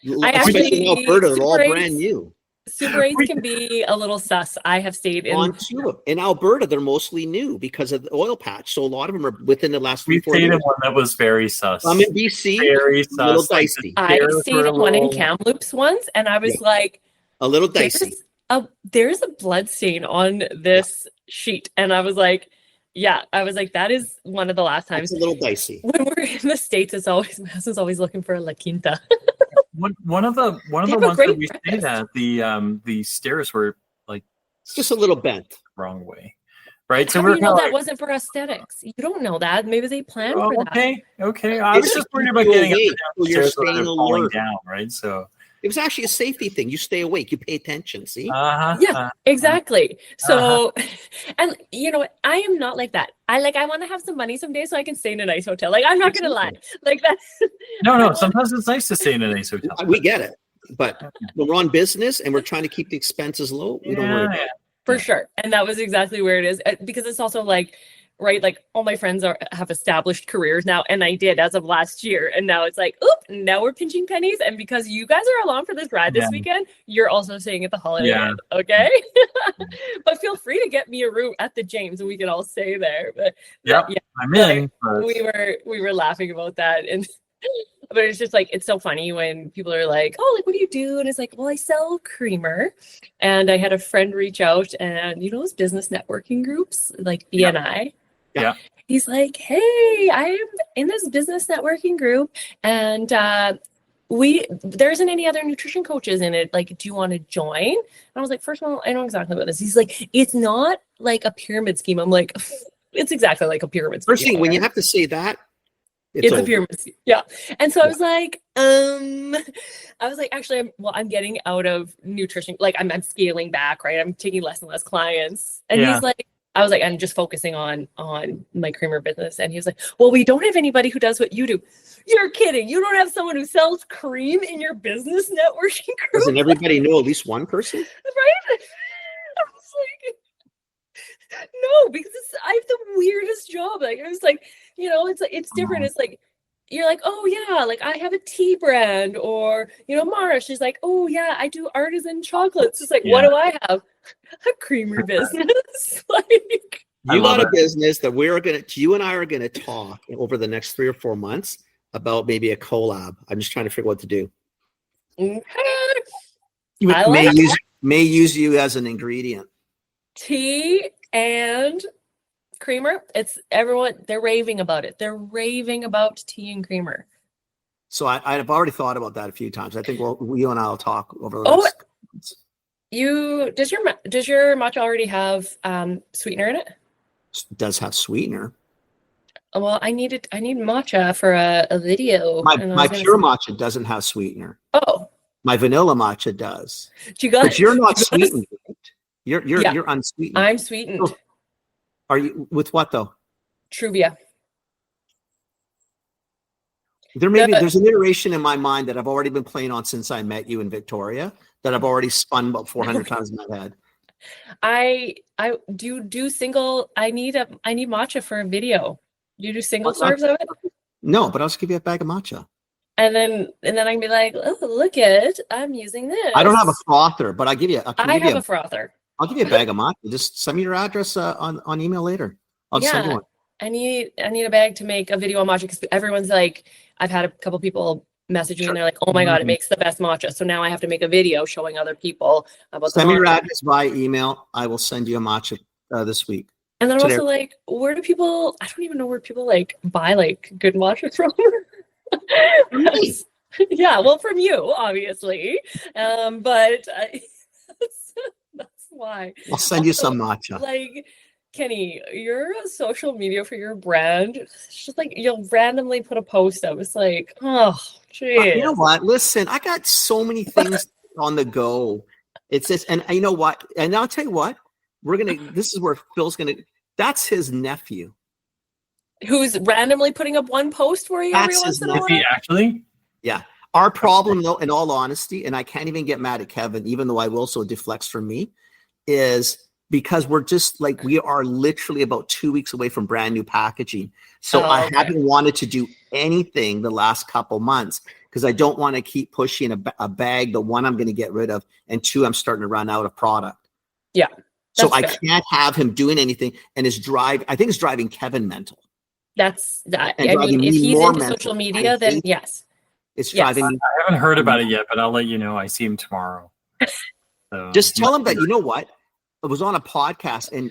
Especially in Alberta, they're all brand new. Super 8s can be a little sus. I have stayed in Alberta, they're mostly new because of the oil patch. So a lot of them are within the last 3-4 years. We stayed in one that was very sus. I'm in BC. Very sus. A little dicey. I stayed in one in Kamloops once, and I was like, a little dicey. There's a blood stain on this sheet. And I was like, that is one of the last times. It's a little dicey. When we're in the States, my husband's always looking for a La Quinta. one of the ones that we stayed at, the stairs were like just a little bent. Wrong way. Right. So we're that wasn't for aesthetics. You don't know that. Maybe they planned for that. Okay. I was just worried about getting up and you're staying falling down, right? So it was actually a safety thing. You stay awake. You pay attention. See? Exactly. So, and I am not like that. I want to have some money someday so I can stay in a nice hotel. Like, I'm not going to lie. Like that. No. Sometimes it's nice to stay in a nice hotel. We get it. But when we're on business and we're trying to keep the expenses low, we don't worry about it. For sure. And that was exactly where it is. Because it's also like, right, like all my friends have established careers now, and I did as of last year, and now it's like, oop, now we're pinching pennies, and because you guys are along for this ride this weekend, you're also staying at the Holiday Inn, okay? But feel free to get me a room at the James, and we can all stay there. But I'm in. We were laughing about that, and But it's just like, it's so funny when people are like, oh, like, what do you do? And it's like, well, I sell creamer. And I had a friend reach out, and those business networking groups like BNI. Yeah. He's like, hey, I'm in this business networking group, and there isn't any other nutrition coaches in it. Like, do you want to join? And I was like, first of all, I know exactly what this is. He's like, it's not like a pyramid scheme. I'm like, it's exactly like a pyramid scheme. First thing, when you have to say that, it's a pyramid scheme. Yeah. And so I was like, actually, I'm getting out of nutrition. Like, I'm scaling back, right? I'm taking less and less clients. And he's like, I was like, I'm just focusing on my creamer business. And he was like, well, we don't have anybody who does what you do. You're kidding. You don't have someone who sells cream in your business networking group? Doesn't everybody know at least one person? Right? I was like, no, because I have the weirdest job. Like, I was like, it's different. It's like, you're like, oh yeah, like I have a tea brand, or Mara, she's like, oh yeah, I do artisan chocolates. It's like, what do I have? A creamer business. Like, you got a business that you and I are gonna talk over the next 3 or 4 months about maybe a collab. I'm just trying to figure out what to do. May use you as an ingredient. Tea and creamer. It's everyone. They're raving about it. They're raving about tea and creamer. So I've already thought about that a few times. I think you and I'll talk over the next months. Does your matcha already have sweetener in it? It does have sweetener. Well, I need matcha for a video. My pure matcha doesn't have sweetener. Oh, my vanilla matcha does. But you're not sweetened. You're unsweetened. I'm sweetened. So, are you with what though? Truvia. There's an iteration in my mind that I've already been playing on since I met you in Victoria that I've already spun about 400 times in my head. I do single. I need matcha for a video. Do you do single serves of it? No, but I'll just give you a bag of matcha. And then I can be like, oh, look it, I'm using this. I don't have a frother, but I have a frother. I'll give you a bag of matcha. Just send me your address on email later. I'll send you one. I need a bag to make a video on matcha, because everyone's like, I've had a couple people message me and they're like, oh my God, it makes the best matcha. So now I have to make a video showing other people about Send me your address by email. I will send you a matcha this week. And then I'm also like, where do people, I don't even know where people like buy like good matcha from. Yeah, well, from you, obviously. But that's why. I'll send you some matcha. Like, Kenny, your social media for your brand, it's just like you'll randomly put a post up. It's like, oh, geez. You know what? Listen, I got so many things on the go. It's just, and you know what? And I'll tell you what, this is where Phil's that's his nephew. Who's randomly putting up one post for you every once in a while? Actually? Yeah. Our problem, though, in all honesty, and I can't even get mad at Kevin, even though I will, so it deflects from me, is because we're just like, we are literally about 2 weeks away from brand new packaging. So I haven't wanted to do anything the last couple months because I don't want to keep pushing a bag. The one I'm going to get rid of, and two, I'm starting to run out of product. Yeah. So I can't have him doing anything. And I think it's driving Kevin mental. That's that. I mean, if he's into social media, then yes. It's driving. I haven't heard about it yet, but I'll let you know. I see him tomorrow. So, just tell him that, you know what? It was on a podcast and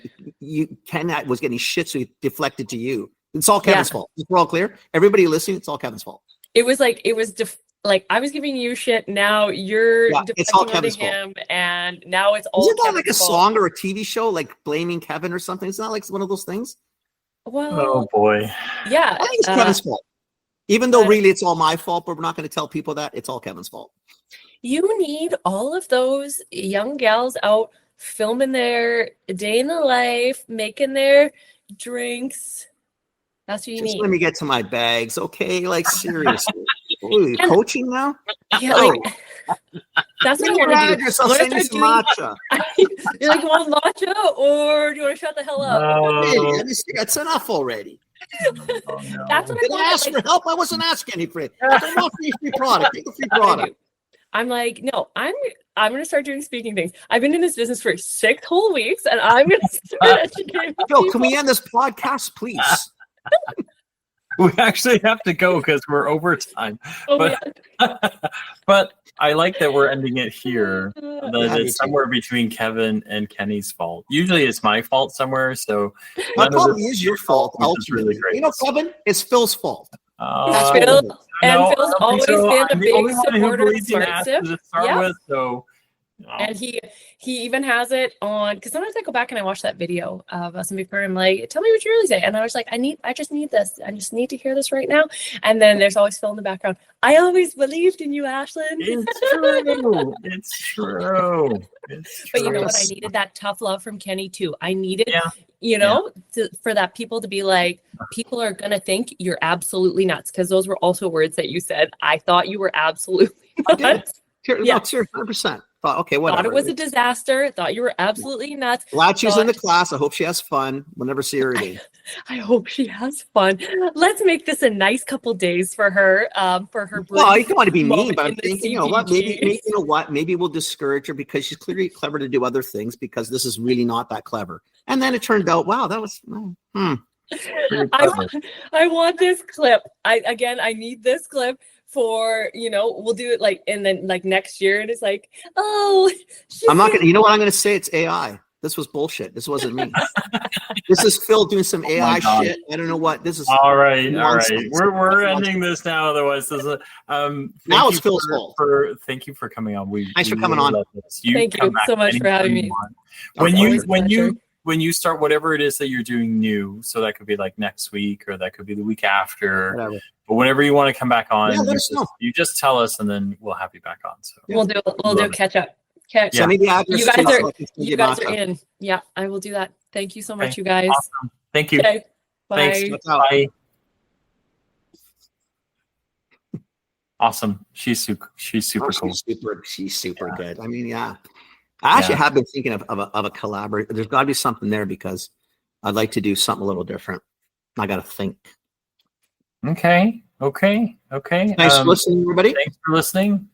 Ken was getting shit, so he deflected to you. It's all Kevin's fault. We're all clear? Everybody listening, it's all Kevin's fault. It was like, I was giving you shit. Now you're deflecting him, and now it's all. Isn't that Kevin's like a fault. song or a TV show, like blaming Kevin or something? It's not like one of those things. Well, oh boy. Yeah, I think it's Kevin's fault. Even though really it's all my fault, but we're not going to tell people that. It's all Kevin's fault. You need all of those young gals out filming their day in the life, making their drinks. That's what you need. Let me get to my bags, okay? Like, seriously. Ooh, you coaching now? Yeah, like, that's what you want to do. I'll send you some matcha. You're like, you want matcha, or do you want to shut the hell up? That's enough already. That's what I asked for help. I wasn't asking for it. I don't want free product. Take a free product. I'm like, no, I'm gonna start doing speaking things. I've been in this business for 6 whole weeks, and I'm gonna start educating Phil, can we end this podcast, please? We actually have to go because we're over time. Oh, But but I like that we're ending it here. That Yeah, me it's too. somewhere between Kevin and Kenny's fault. Usually it's my fault somewhere. So That none of probably this is your fault, which is really ultimately. great. You know, Kevin, it's Phil's fault. Phil, No, and I Phil's don't think always so. been a I'm the big only one who supporter of believes in Ash SmartSip. to start Yeah. with. So And he even has it on, because sometimes I go back and I watch that video of us and before I'm like, tell me what you really say. And I was like, I just need this. I just need to hear this right now. And then there's always Phil in the background. I always believed in you, Ashlyn. it's true. It's true. It's But you know true. what? I needed that tough love from Kenny too. I needed, Yeah. you know, for that people to be like, people are going to think you're absolutely nuts. Because those were also words that you said. I thought you were absolutely I did. nuts. Yeah. No, seriously, 100%. Thought, okay, whatever. Thought it was a disaster. Thought you were absolutely nuts. Glad she's in the Thought- class. I hope she has fun. We'll never see her again. I hope she has fun. Let's make this a nice couple days for her. For her. Well, you brief don't want to be mean, moment but I'm in the thinking, you know what? CPG. Maybe we'll discourage her because she's clearly clever to do other things because this is really not that clever. And then it turned out, wow, that was I want this clip. I need this clip for, you know, we'll do it like, and then like next year, and it's like, oh, I'm not gonna. You know what I'm gonna say? It's AI. This was bullshit. This wasn't me. This is Phil doing some AI God. shit. I don't know what this is. All right. nonsense. We're ending this now. Otherwise, this is Now it's Phil's fault. Thank you for coming on. Thanks for coming on. love this. Thank come you back so much for having anytime me. you want. When Okay. you Always a when you pleasure. when you start whatever it is that you're doing new, so that could be like next week or that could be the week after. Whatever. But whenever you want to come back on, Yeah, let us know. you just tell us, and then we'll have you back on. So We'll do Love a it. catch up. Okay. So maybe after You guys are you in. Yeah, I will do that. Thank you so much, Okay. you guys. Awesome. Thank you. Okay. Bye. Thanks. That's out. Bye. Awesome. She's super cool. She's super good. I mean, yeah. I actually have been thinking of a collaboration. There's got to be something there because I'd like to do something a little different. I got to think. Okay. Thanks for listening, everybody. Thanks for listening.